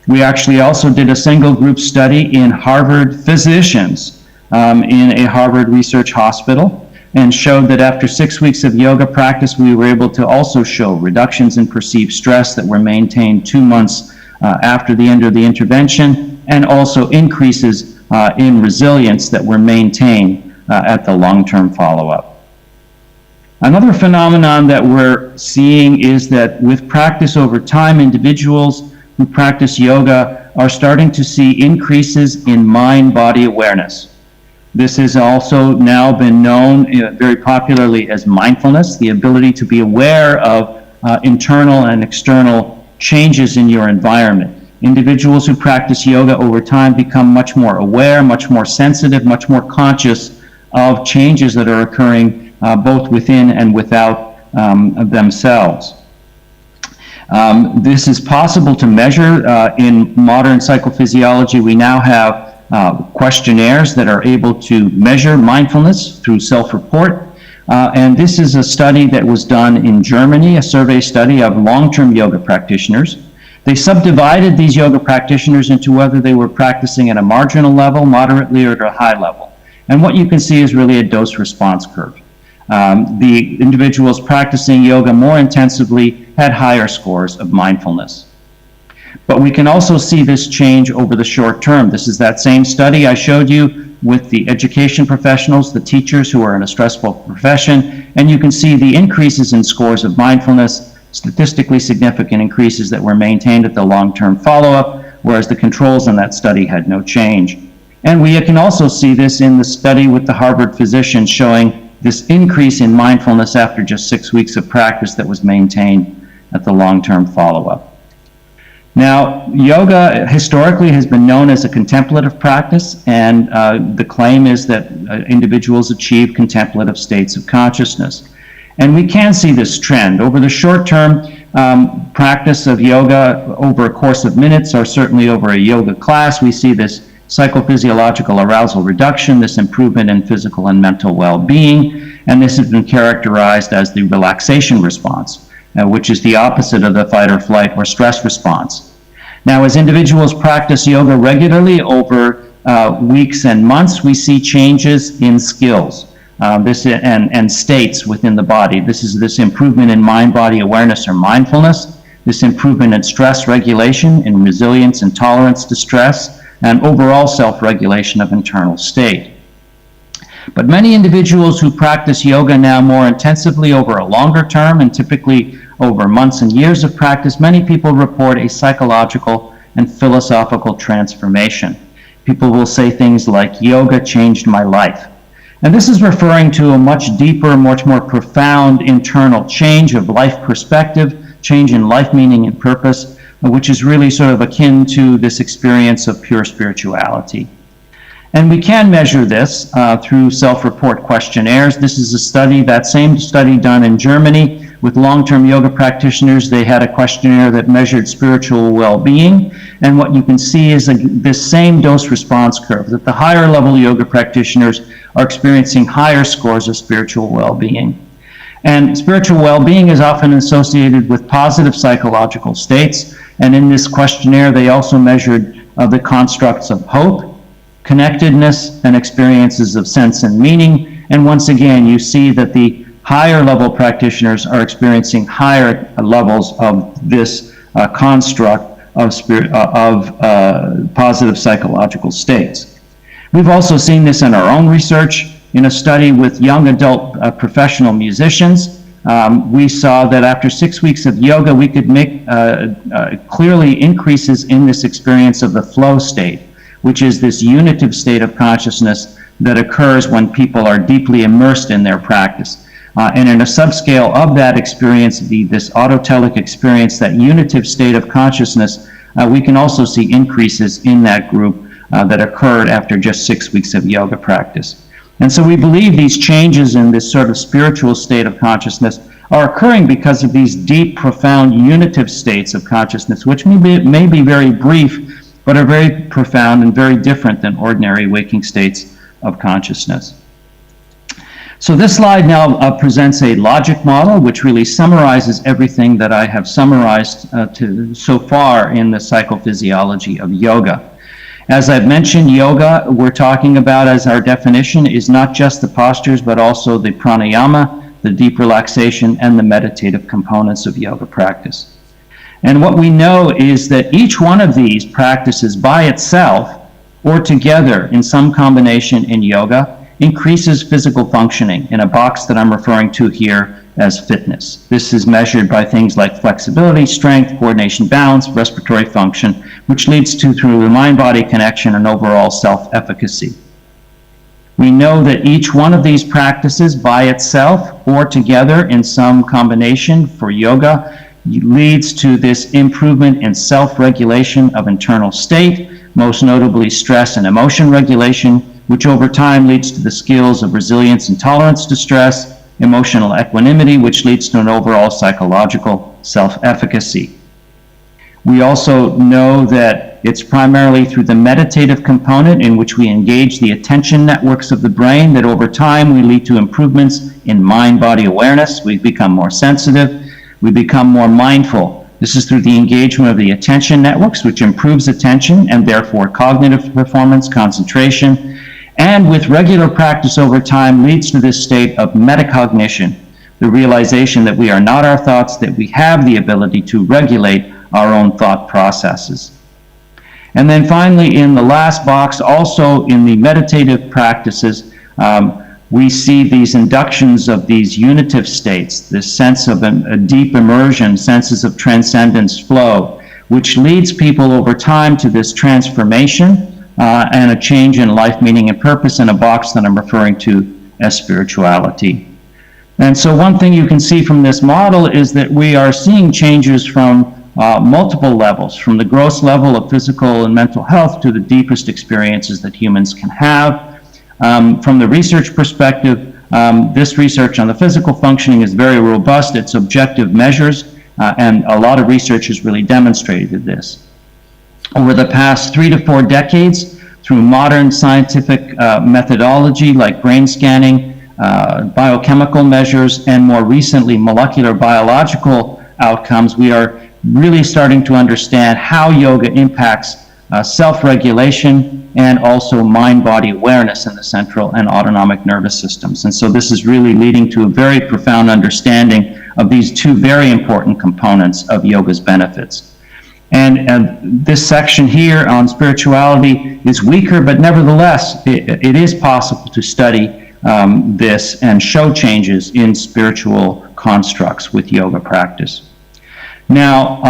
We actually also did a single group study in Harvard physicians in a Harvard research hospital and showed that after 6 weeks of yoga practice, we were able to also show reductions in perceived stress that were maintained 2 months after the end of the intervention, and also increases in resilience that were maintained at the long-term follow-up. Another phenomenon that we're seeing is that with practice over time, individuals who practice yoga are starting to see increases in mind-body awareness. This has also now been known very popularly as mindfulness, the ability to be aware of internal and external changes in your environment. Individuals who practice yoga over time become much more aware, much more sensitive, much more conscious of changes that are occurring both within and without themselves. This is possible to measure in modern psychophysiology. We now have questionnaires that are able to measure mindfulness through self-report. And this is a study that was done in Germany, a survey study of long-term yoga practitioners. They subdivided these yoga practitioners into whether they were practicing at a marginal level, moderately, or at a high level. And what you can see is really a dose-response curve. The individuals practicing yoga more intensively had higher scores of mindfulness. But we can also see this change over the short term. This is that same study I showed you with the education professionals, the teachers who are in a stressful profession, and you can see the increases in scores of mindfulness, statistically significant increases that were maintained at the long-term follow-up, whereas the controls in that study had no change. And we can also see this in the study with the Harvard physicians showing this increase in mindfulness after just 6 weeks of practice that was maintained at the long-term follow-up. Now, yoga historically has been known as a contemplative practice, and the claim is that individuals achieve contemplative states of consciousness. And we can see this trend. Over the short term, practice of yoga over a course of minutes, or certainly over a yoga class, we see this psychophysiological arousal reduction, this improvement in physical and mental well-being, and this has been characterized as the relaxation response, which is the opposite of the fight or flight or stress response. Now, as individuals practice yoga regularly over weeks and months, we see changes in skills and states within the body. This is this improvement in mind-body awareness or mindfulness, this improvement in stress regulation, in resilience and tolerance to stress, and overall self-regulation of internal state. But many individuals who practice yoga now more intensively over a longer term, and typically over months and years of practice, many people report a psychological and philosophical transformation. People will say things like, yoga changed my life. And this is referring to a much deeper, much more profound internal change of life perspective, change in life meaning and purpose, which is really sort of akin to this experience of pure spirituality. And we can measure this through self-report questionnaires. This is a study, that same study done in Germany with long-term yoga practitioners. They had a questionnaire that measured spiritual well-being. And what you can see is this same dose-response curve, that the higher level yoga practitioners are experiencing higher scores of spiritual well-being. And spiritual well-being is often associated with positive psychological states. And in this questionnaire, they also measured the constructs of hope, connectedness, and experiences of sense and meaning. And once again, you see that the higher level practitioners are experiencing higher levels of this construct of positive psychological states. We've also seen this in our own research. In a study with young adult professional musicians, we saw that after 6 weeks of yoga, we could make clearly increases in this experience of the flow state, which is this unitive state of consciousness that occurs when people are deeply immersed in their practice. And in a subscale of that experience, this autotelic experience, that unitive state of consciousness, we can also see increases in that group that occurred after just 6 weeks of yoga practice. And so we believe these changes in this sort of spiritual state of consciousness are occurring because of these deep, profound, unitive states of consciousness, which may be very brief, but are very profound and very different than ordinary waking states of consciousness. So this slide now presents a logic model which really summarizes everything that I have summarized so far in the psychophysiology of yoga. As I've mentioned, yoga, we're talking about as our definition, is not just the postures, but also the pranayama, the deep relaxation, and the meditative components of yoga practice. And what we know is that each one of these practices by itself or together in some combination in yoga increases physical functioning in a box that I'm referring to here as fitness. This is measured by things like flexibility, strength, coordination, balance, respiratory function, which leads to, through the mind-body connection, and overall self-efficacy. We know that each one of these practices by itself or together in some combination for yoga leads to this improvement in self-regulation of internal state, most notably stress and emotion regulation, which over time leads to the skills of resilience and tolerance to stress, emotional equanimity, which leads to an overall psychological self-efficacy. We also know that it's primarily through the meditative component in which we engage the attention networks of the brain that over time we lead to improvements in mind-body awareness. We become more sensitive, we become more mindful. This is through the engagement of the attention networks, which improves attention and therefore cognitive performance, concentration, and with regular practice over time leads to this state of metacognition, the realization that we are not our thoughts, that we have the ability to regulate our own thought processes. And then finally, in the last box, also in the meditative practices, we see these inductions of these unitive states, this sense of a deep immersion, senses of transcendence flow, which leads people over time to this transformation and a change in life meaning and purpose in a box that I'm referring to as spirituality. And so one thing you can see from this model is that we are seeing changes from multiple levels, from the gross level of physical and mental health to the deepest experiences that humans can have. From the research perspective, this research on the physical functioning is very robust. It's objective measures, and a lot of research has really demonstrated this. Over the past 3 to 4 decades, through modern scientific methodology like brain scanning, biochemical measures, and more recently molecular biological outcomes, we are really starting to understand how yoga impacts self-regulation and also mind-body awareness in the central and autonomic nervous systems. And so this is really leading to a very profound understanding of these two very important components of yoga's benefits. And this section here on spirituality is weaker, but nevertheless, it is possible to study this and show changes in spiritual constructs with yoga practice. Now,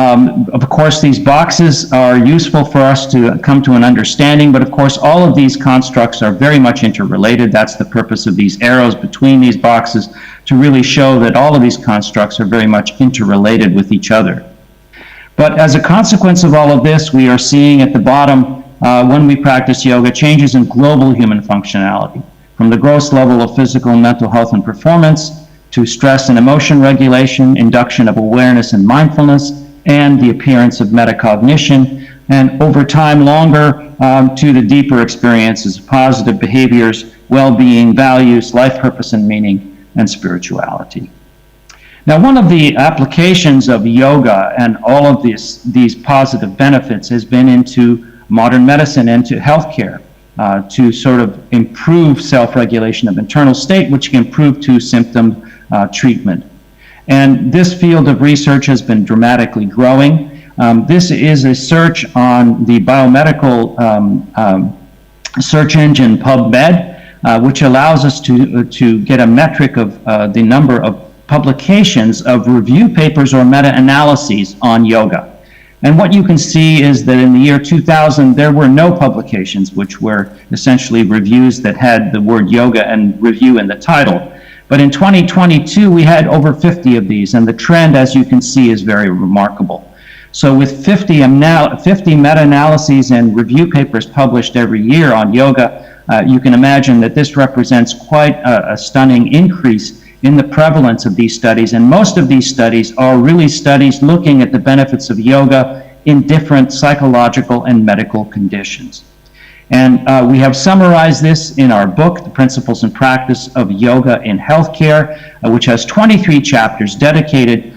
of course, these boxes are useful for us to come to an understanding, but of course, all of these constructs are very much interrelated. That's the purpose of these arrows between these boxes, to really show that all of these constructs are very much interrelated with each other. But as a consequence of all of this, we are seeing at the bottom, when we practice yoga, changes in global human functionality, from the gross level of physical and mental health and performance, to stress and emotion regulation, induction of awareness and mindfulness, and the appearance of metacognition, and over time longer to the deeper experiences of positive behaviors, well-being, values, life purpose and meaning, and spirituality. Now, one of the applications of yoga and all of these positive benefits has been into modern medicine and to healthcare, to sort of improve self-regulation of internal state, which can improve to symptom treatment. And this field of research has been dramatically growing. This is a search on the biomedical search engine PubMed, which allows us to get a metric of the number of publications of review papers or meta-analyses on yoga. And what you can see is that in the year 2000, there were no publications, which were essentially reviews that had the word yoga and review in the title. But in 2022, we had over 50 of these, and the trend, as you can see, is very remarkable. So with 50 meta-analyses and review papers published every year on yoga, you can imagine that this represents quite a stunning increase in the prevalence of these studies. And most of these studies are really studies looking at the benefits of yoga in different psychological and medical conditions. And we have summarized this in our book, The Principles and Practice of Yoga in Healthcare, which has 23 chapters dedicated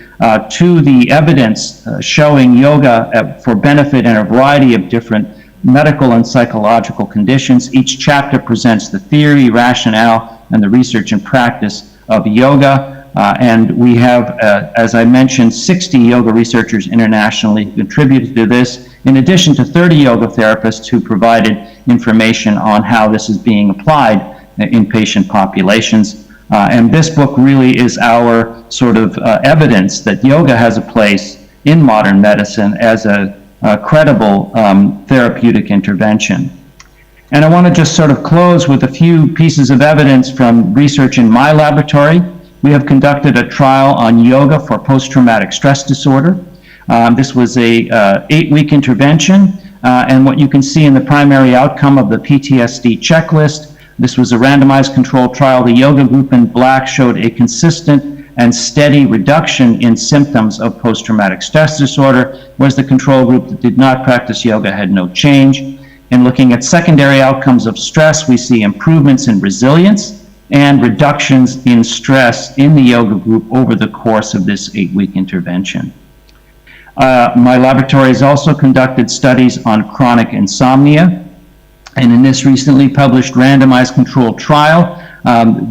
to the evidence showing yoga for benefit in a variety of different medical and psychological conditions. Each chapter presents the theory, rationale, and the research and practice of yoga. And we have, as I mentioned, 60 yoga researchers internationally contributed to this, in addition to 30 yoga therapists who provided information on how this is being applied in patient populations. And this book really is our sort of evidence that yoga has a place in modern medicine as a credible therapeutic intervention. And I want to just sort of close with a few pieces of evidence from research in my laboratory we have conducted a trial on yoga for post-traumatic stress disorder. This was a 8-week intervention, and what you can see in the primary outcome of the PTSD checklist, this was a randomized controlled trial. The yoga group in black showed a consistent and steady reduction in symptoms of post-traumatic stress disorder, whereas the control group that did not practice yoga had no change. In looking at secondary outcomes of stress, we see improvements in resilience and reductions in stress in the yoga group over the course of this 8-week intervention. My laboratory has also conducted studies on chronic insomnia, and in this recently published randomized controlled trial,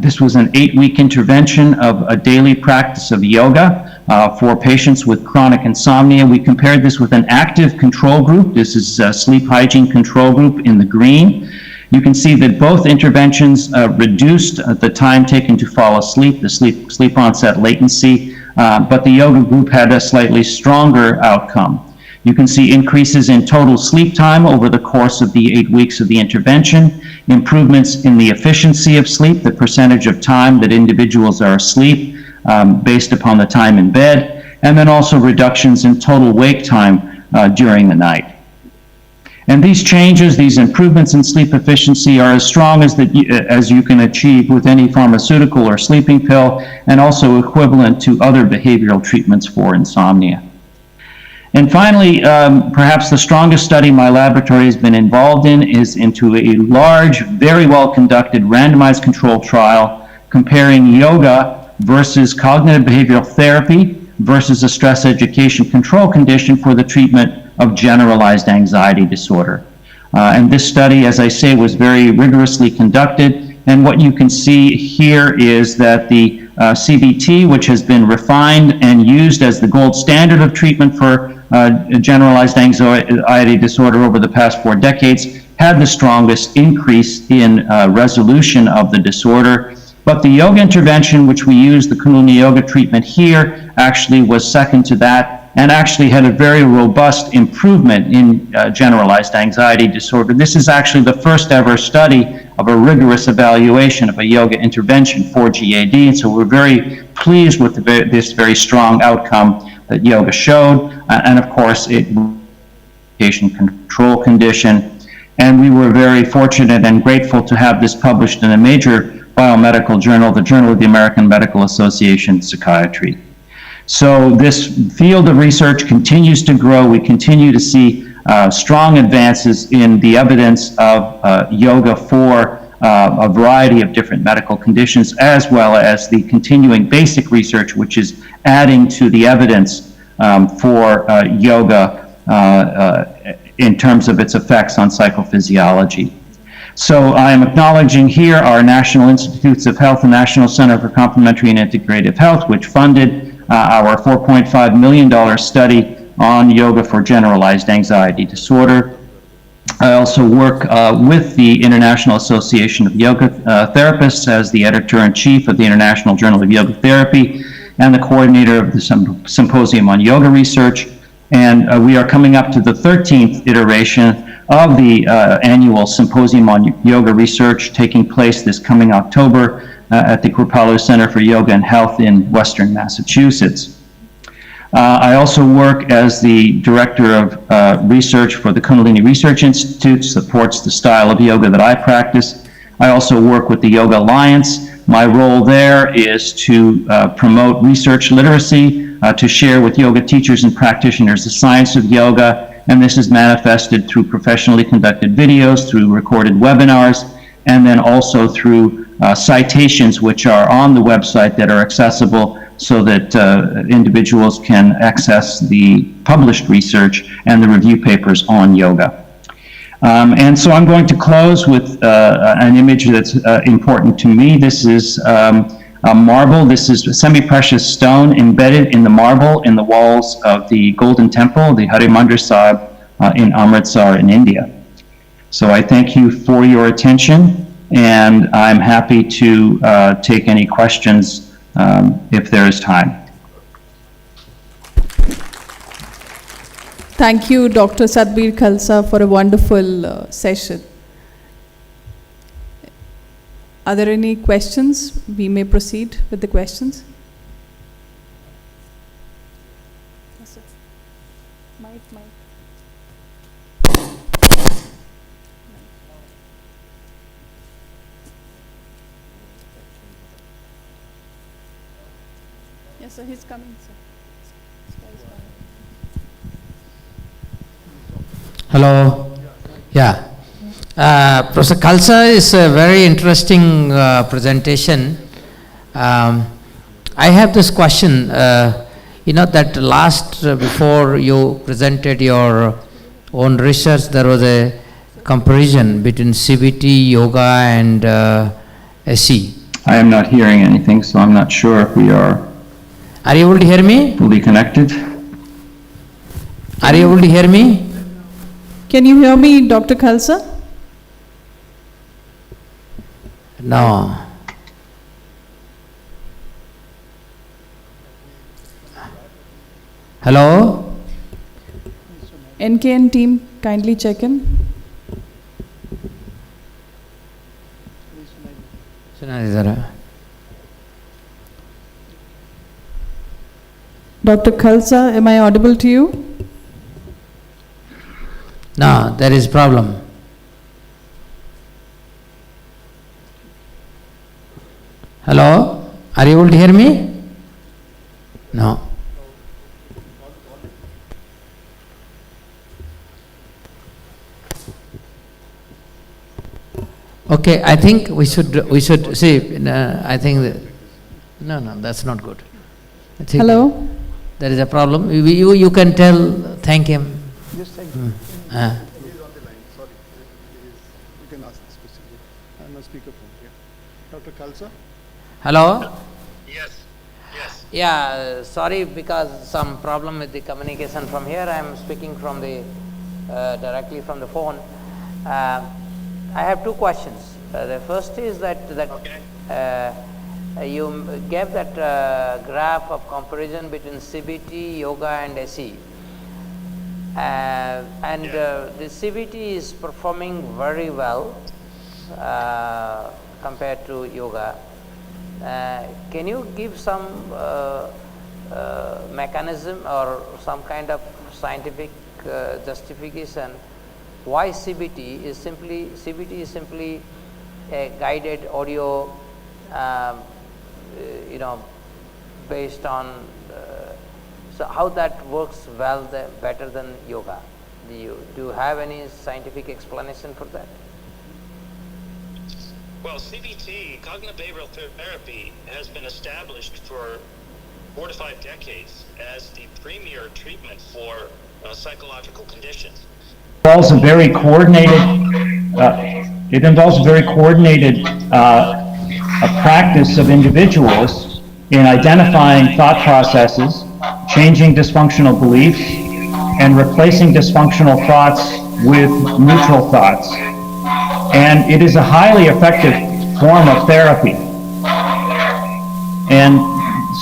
this was an 8-week intervention of a daily practice of yoga for patients with chronic insomnia. We compared this with an active control group. This is a sleep hygiene control group in the green. You can see that both interventions reduced the time taken to fall asleep, the sleep onset latency, but the yoga group had a slightly stronger outcome. You can see increases in total sleep time over the course of the 8 weeks of the intervention, improvements in the efficiency of sleep, the percentage of time that individuals are asleep based upon the time in bed, and then also reductions in total wake time during the night. And these changes, these improvements in sleep efficiency are as strong as you can achieve with any pharmaceutical or sleeping pill, and also equivalent to other behavioral treatments for insomnia. And finally, perhaps the strongest study my laboratory has been involved in is into a large, very well-conducted randomized controlled trial comparing yoga versus cognitive behavioral therapy versus a stress education control condition for the treatment of generalized anxiety disorder. And this study, as I say, was very rigorously conducted. And what you can see here is that the CBT, which has been refined and used as the gold standard of treatment for generalized anxiety disorder over the past 4 decades, had the strongest increase in resolution of the disorder. But the yoga intervention, which we use, the Kundalini Yoga treatment here, actually was second to that, and actually had a very robust improvement in generalized anxiety disorder. This is actually the first ever study of a rigorous evaluation of a yoga intervention for GAD, and so we're very pleased with this very strong outcome that yoga showed, and of course it patient control condition. And we were very fortunate and grateful to have this published in a major biomedical journal, the Journal of the American Medical Association Psychiatry. So this field of research continues to grow. We continue to see strong advances in the evidence of yoga for a variety of different medical conditions, as well as the continuing basic research, which is adding to the evidence for yoga in terms of its effects on psychophysiology. So I am acknowledging here our National Institutes of Health and National Center for Complementary and Integrative Health, which funded our $4.5 million study on yoga for generalized anxiety disorder. I also work with the International Association of Yoga Therapists as the editor-in-chief of the International Journal of Yoga Therapy and the coordinator of the Symposium on Yoga Research. And we are coming up to the 13th iteration of the annual Symposium on Yoga Research, taking place this coming October at the Kripalu Center for Yoga and Health in Western Massachusetts. I also work as the director of research for the Kundalini Research Institute, supports the style of yoga that I practice. I also work with the Yoga Alliance. My role there is to promote research literacy, to share with yoga teachers and practitioners the science of yoga, and this is manifested through professionally conducted videos, through recorded webinars, and then also through citations which are on the website that are accessible so that individuals can access the published research and the review papers on yoga. And so I'm going to close with an image that's important to me. This is a marble. This is a semi-precious stone embedded in the marble in the walls of the Golden Temple, the Harimandir Sahib in Amritsar in India. So I thank you for your attention, and I'm happy to take any questions if there is time. Thank you, Dr. Satbir Khalsa, for a wonderful session. Are there any questions? We may proceed with the questions. Yes, sir. Mic. Yes, sir, he's coming, sir. Hello. Yeah. Professor Khalsa is a very interesting presentation. I have this question. That before you presented your own research, there was a comparison between CBT, yoga, and SE. I am not hearing anything, so I'm not sure if we are Are you able to hear me? fully connected. Are you able to hear me? Can you hear me, Dr. Khalsa? No. Hello? NKN team, kindly check in. Dr. Khalsa, am I audible to you? No, there is problem. Hello? Are you able to hear me? No. Okay, I think we should see, I think, no, that's not good. I think Hello? there is a problem. You can thank him. Just thank you. He's on the line, sorry. You can ask specifically. I'm on speakerphone, yeah. Dr. Khalsa? Hello? Yes. Yeah, sorry, because some problem with the communication from here. I am speaking from the directly from the phone. I have two questions. The first is that you gave that graph of comparison between CBT, yoga, and SE. The CBT is performing very well compared to yoga. Can you give some mechanism or some kind of scientific justification why CBT is simply a guided audio, based on so how that works better than yoga? Do you have any scientific explanation for that? Well, CBT, cognitive behavioral therapy, has been established for 4 to 5 decades as the premier treatment for psychological conditions. Involves a very coordinated, practice of individuals in identifying thought processes, changing dysfunctional beliefs, and replacing dysfunctional thoughts with neutral thoughts. And it is a highly effective form of therapy. And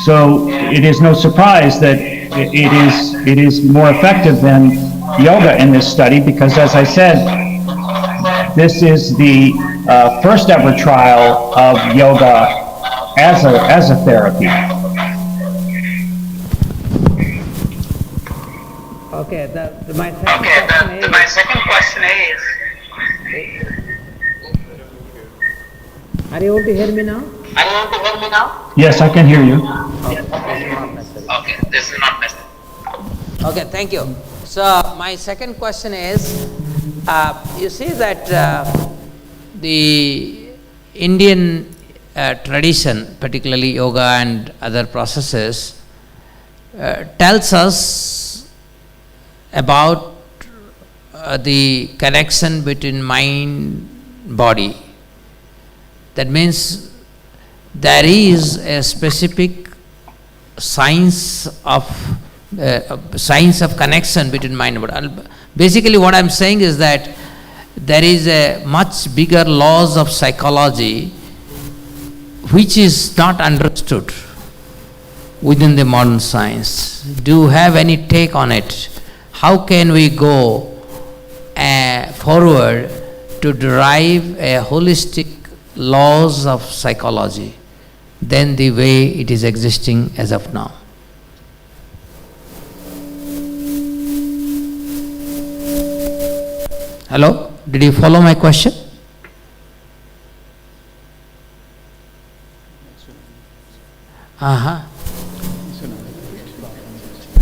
so it is no surprise that it is more effective than yoga in this study, because as I said, this is the first ever trial of yoga as a therapy. Okay, my second question is, are you able to hear me now? Yes, I can hear you. Okay, this is not necessary. Okay, thank you. So my second question is, you see that the Indian tradition, particularly yoga and other processes, tells us about the connection between mind, body. That means there is a specific science of connection between mind and body. Basically what I am saying is that there is a much bigger laws of psychology which is not understood within the modern science. Do you have any take on it? How can we go forward to derive a holistic laws of psychology than the way it is existing as of now. Hello? Did you follow my question? Uh-huh.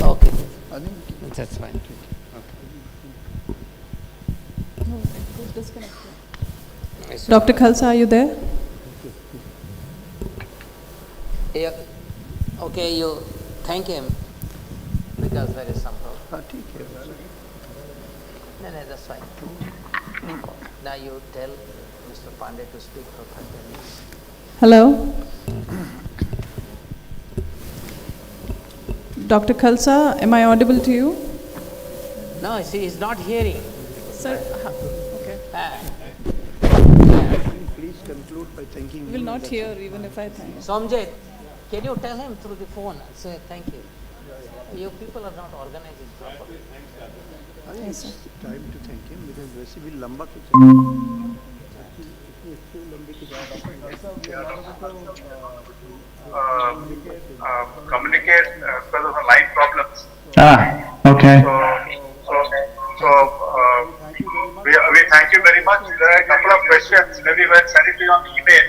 Okay. That's fine. Dr. Khalsa, are you there? Yeah. Okay, you thank him because there is some problem. No, that's fine. Now you tell Mr. Pandey to speak for 5 minutes. Hello? Dr. Khalsa, am I audible to you? No, see, he's not hearing. Sir, okay. Please conclude by thanking You will not hear even if I thank. Somjit, can you tell him through the phone? Say thank you. You people are not organizing properly. Yes, sir. time to thank him because वैसे भी लंबा कुछ communicate because of the line problems. Okay. We thank you very much. There are a couple of questions. Maybe we'll send it to you on email.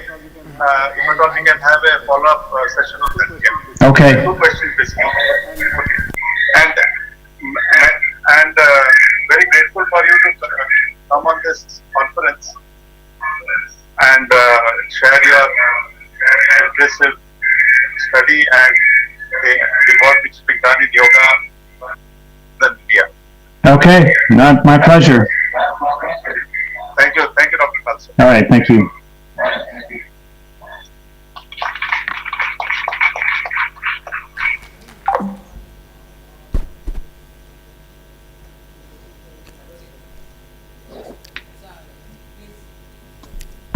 If at all we can have a follow-up session on that. Yeah. Okay. Two questions basically. And very grateful for you to come on this conference and share your impressive study and the work which has been done in yoga in India. Okay. Not my pleasure. Thank you, Dr. Khalsa. All right. Thank you.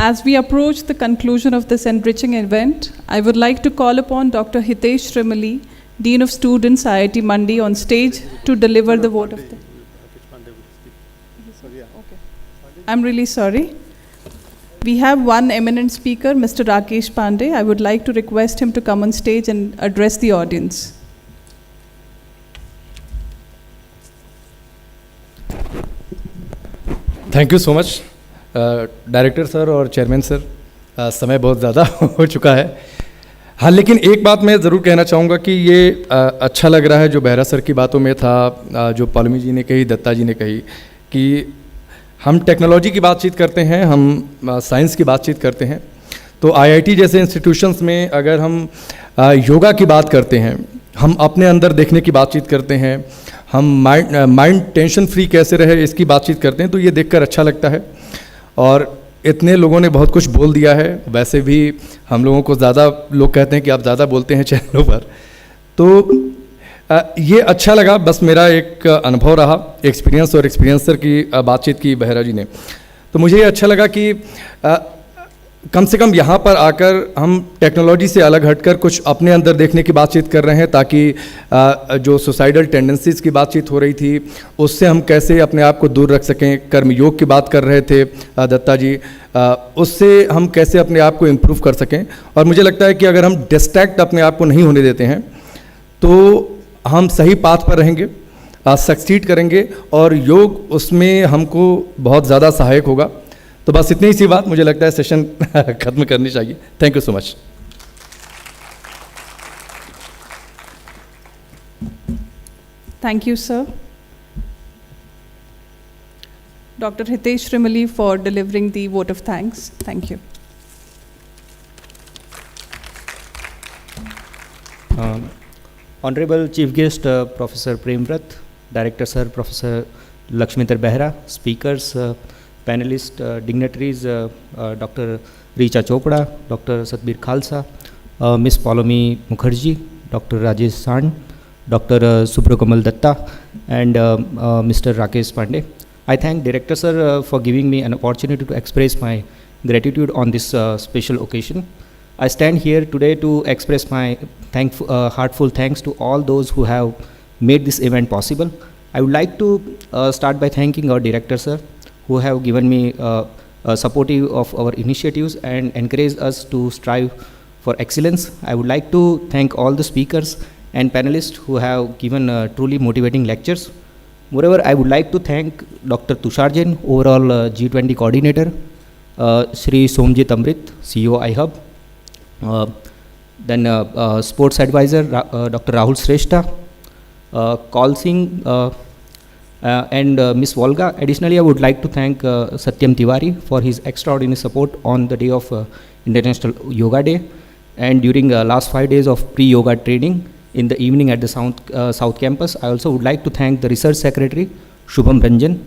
As we approach the conclusion of this enriching event, I would like to call upon Dr. Hitesh Shrimali, Dean of Students, IIT Mandi, on stage to deliver the vote of the... Okay. I'm really sorry. We have one eminent speaker, Mr. Rakesh Pandey. I would like to request him to come on stage and address the audience. Thank you so much director sir और chairman sir, समय बहुत ज़्यादा हो चुका है। हाँ, लेकिन एक बात मैं ज़रूर कहना चाहूँगा कि ये अच्छा लग रहा है जो बेहरा सर की बातों में था, जो पॉलमी जी ने कही, दत्ता जी ने कही कि हम टेक्नोलॉजी की बातचीत करते हैं, हम साइंस की बातचीत करते हैं। तो आईआईटी जैसे इंस्टीट्यूशंस में अगर हम योगा की बात करते हैं, हम अपने अंदर देखने की बातचीत करते हैं, हम माइंड टेंशन फ्री कैसे रहे इसकी बातचीत करते हैं, तो ये देखकर अच्छा लगता है। और इतने लोगों ने बहुत कुछ बोल दिया है, वैसे भी हम लोगों को ज़्यादा लोग कहते हैं कि आप ज़्यादा बोलते हैं चैनलों पर, तो ये अच्छा लगा। बस मेरा एक अनुभव रहा, एक्सपीरियंस और एक्सपीरियंसर की बातचीत की बेहरा जी ने, तो मुझे ये अच्छा लगा कि कम से कम यहाँ पर आकर हम टेक्नोलॉजी से अलग हटकर कुछ अपने अंदर देखने की बातचीत कर रहे हैं, ताकि जो सुसाइडल टेंडेंसीज़ की बातचीत हो रही थी उससे हम कैसे अपने आप को दूर रख सकें। कर्म योग की बात कर रहे थे दत्ता जी, उससे हम कैसे अपने आप को इम्प्रूव कर सकें। और मुझे लगता है कि अगर हम डिस्ट्रैक्ट अपने आप को नहीं होने देते हैं तो हम सही पाथ पर रहेंगे, सक्सीड करेंगे और योग उसमें हमको बहुत ज़्यादा सहायक होगा। तो बस इतनी ही सी बात, मुझे लगता है सेशन खत्म करनी चाहिए। Thank you so much. Thank you, sir. Dr. Hitesh Shrimali for delivering the vote of thanks. Thank you. Honorable Chief Guest, Professor Premvrat, Director Sir, Professor Lakshmintar Behra, speakers, panelists, dignitaries, Dr. Richa Chopra, Dr. Satbir Khalsa, Ms. Palomi Mukherjee, Dr. Rajesh Sand, Dr. Subrakamal Datta, and Mr. Rakesh Pandey. I thank Director Sir for giving me an opportunity to express my gratitude on this special occasion. I stand here today to express my heartfelt thanks to all those who have made this event possible. I would like to start by thanking our Director Sir, who have given me supportive of our initiatives and encourage us to strive for excellence. I would like to thank all the speakers and panelists who have given truly motivating lectures. Moreover, I would like to thank Dr. Tushar Jain, overall G20 coordinator, Shri Somjit Amrit, CEO iHub, then sports advisor Dr. Rahul Shrestha, Kal Singh, and Miss Volga. Additionally, I would like to thank Satyam Tiwari for his extraordinary support on the day of International Yoga Day and during last 5 days of pre-yoga training in the evening at the South Campus. I also would like to thank the Research Secretary Shubham Ranjan,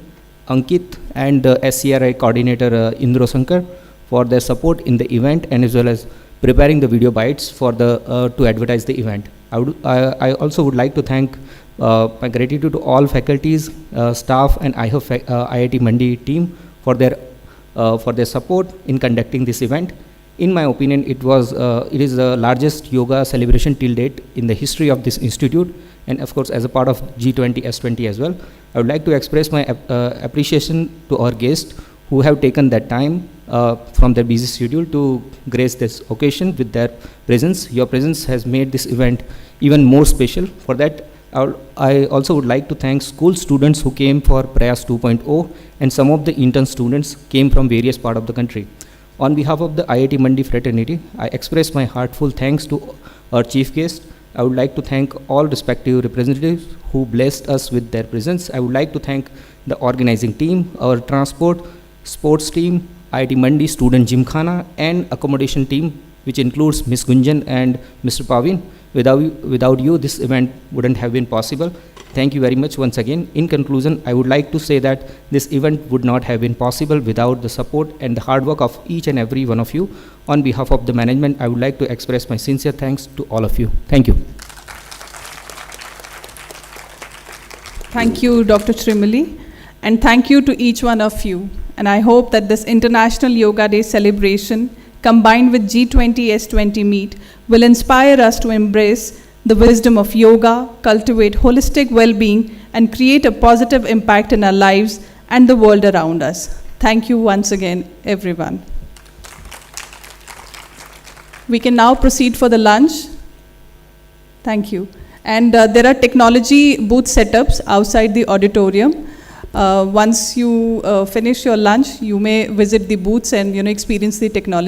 Ankit, and the SCRI Coordinator Indro Sankar for their support in the event and as well as preparing the video bites for the to advertise the event. I also would like to thank my gratitude to all faculties, staff, and IIT Mandi team for their support in conducting this event. In my opinion, it is the largest yoga celebration till date in the history of this institute, and of course, as a part of G20 S20 as well. I would like to express my appreciation to our guests who have taken that time from their busy schedule to grace this occasion with their presence. Your presence has made this event even more special. For that, I also would like to thank school students who came for Prayas 2.0, and some of the intern students came from various parts of the country. On behalf of the IIT Mandi fraternity, I express my heartfelt thanks to our chief guest. I would like to thank all respective representatives who blessed us with their presence. I would like to thank the organizing team, our transport, sports team, IIT Mandi student gymkhana, and accommodation team, which includes Ms. Gunjan and Mr. Pavin. Without you, this event wouldn't have been possible. Thank you very much once again. In conclusion, I would like to say that this event would not have been possible without the support and the hard work of each and every one of you. On behalf of the management, I would like to express my sincere thanks to all of you. Thank you. Thank you, Dr. Trimali, and thank you to each one of you. And I hope that this International Yoga Day celebration, combined with G20 S20 meet, will inspire us to embrace the wisdom of yoga, cultivate holistic well-being, and create a positive impact in our lives and the world around us. Thank you once again, everyone. We can now proceed for the lunch. Thank you. And there are technology booth setups outside the auditorium. Once you finish your lunch, you may visit the booths and experience the technology.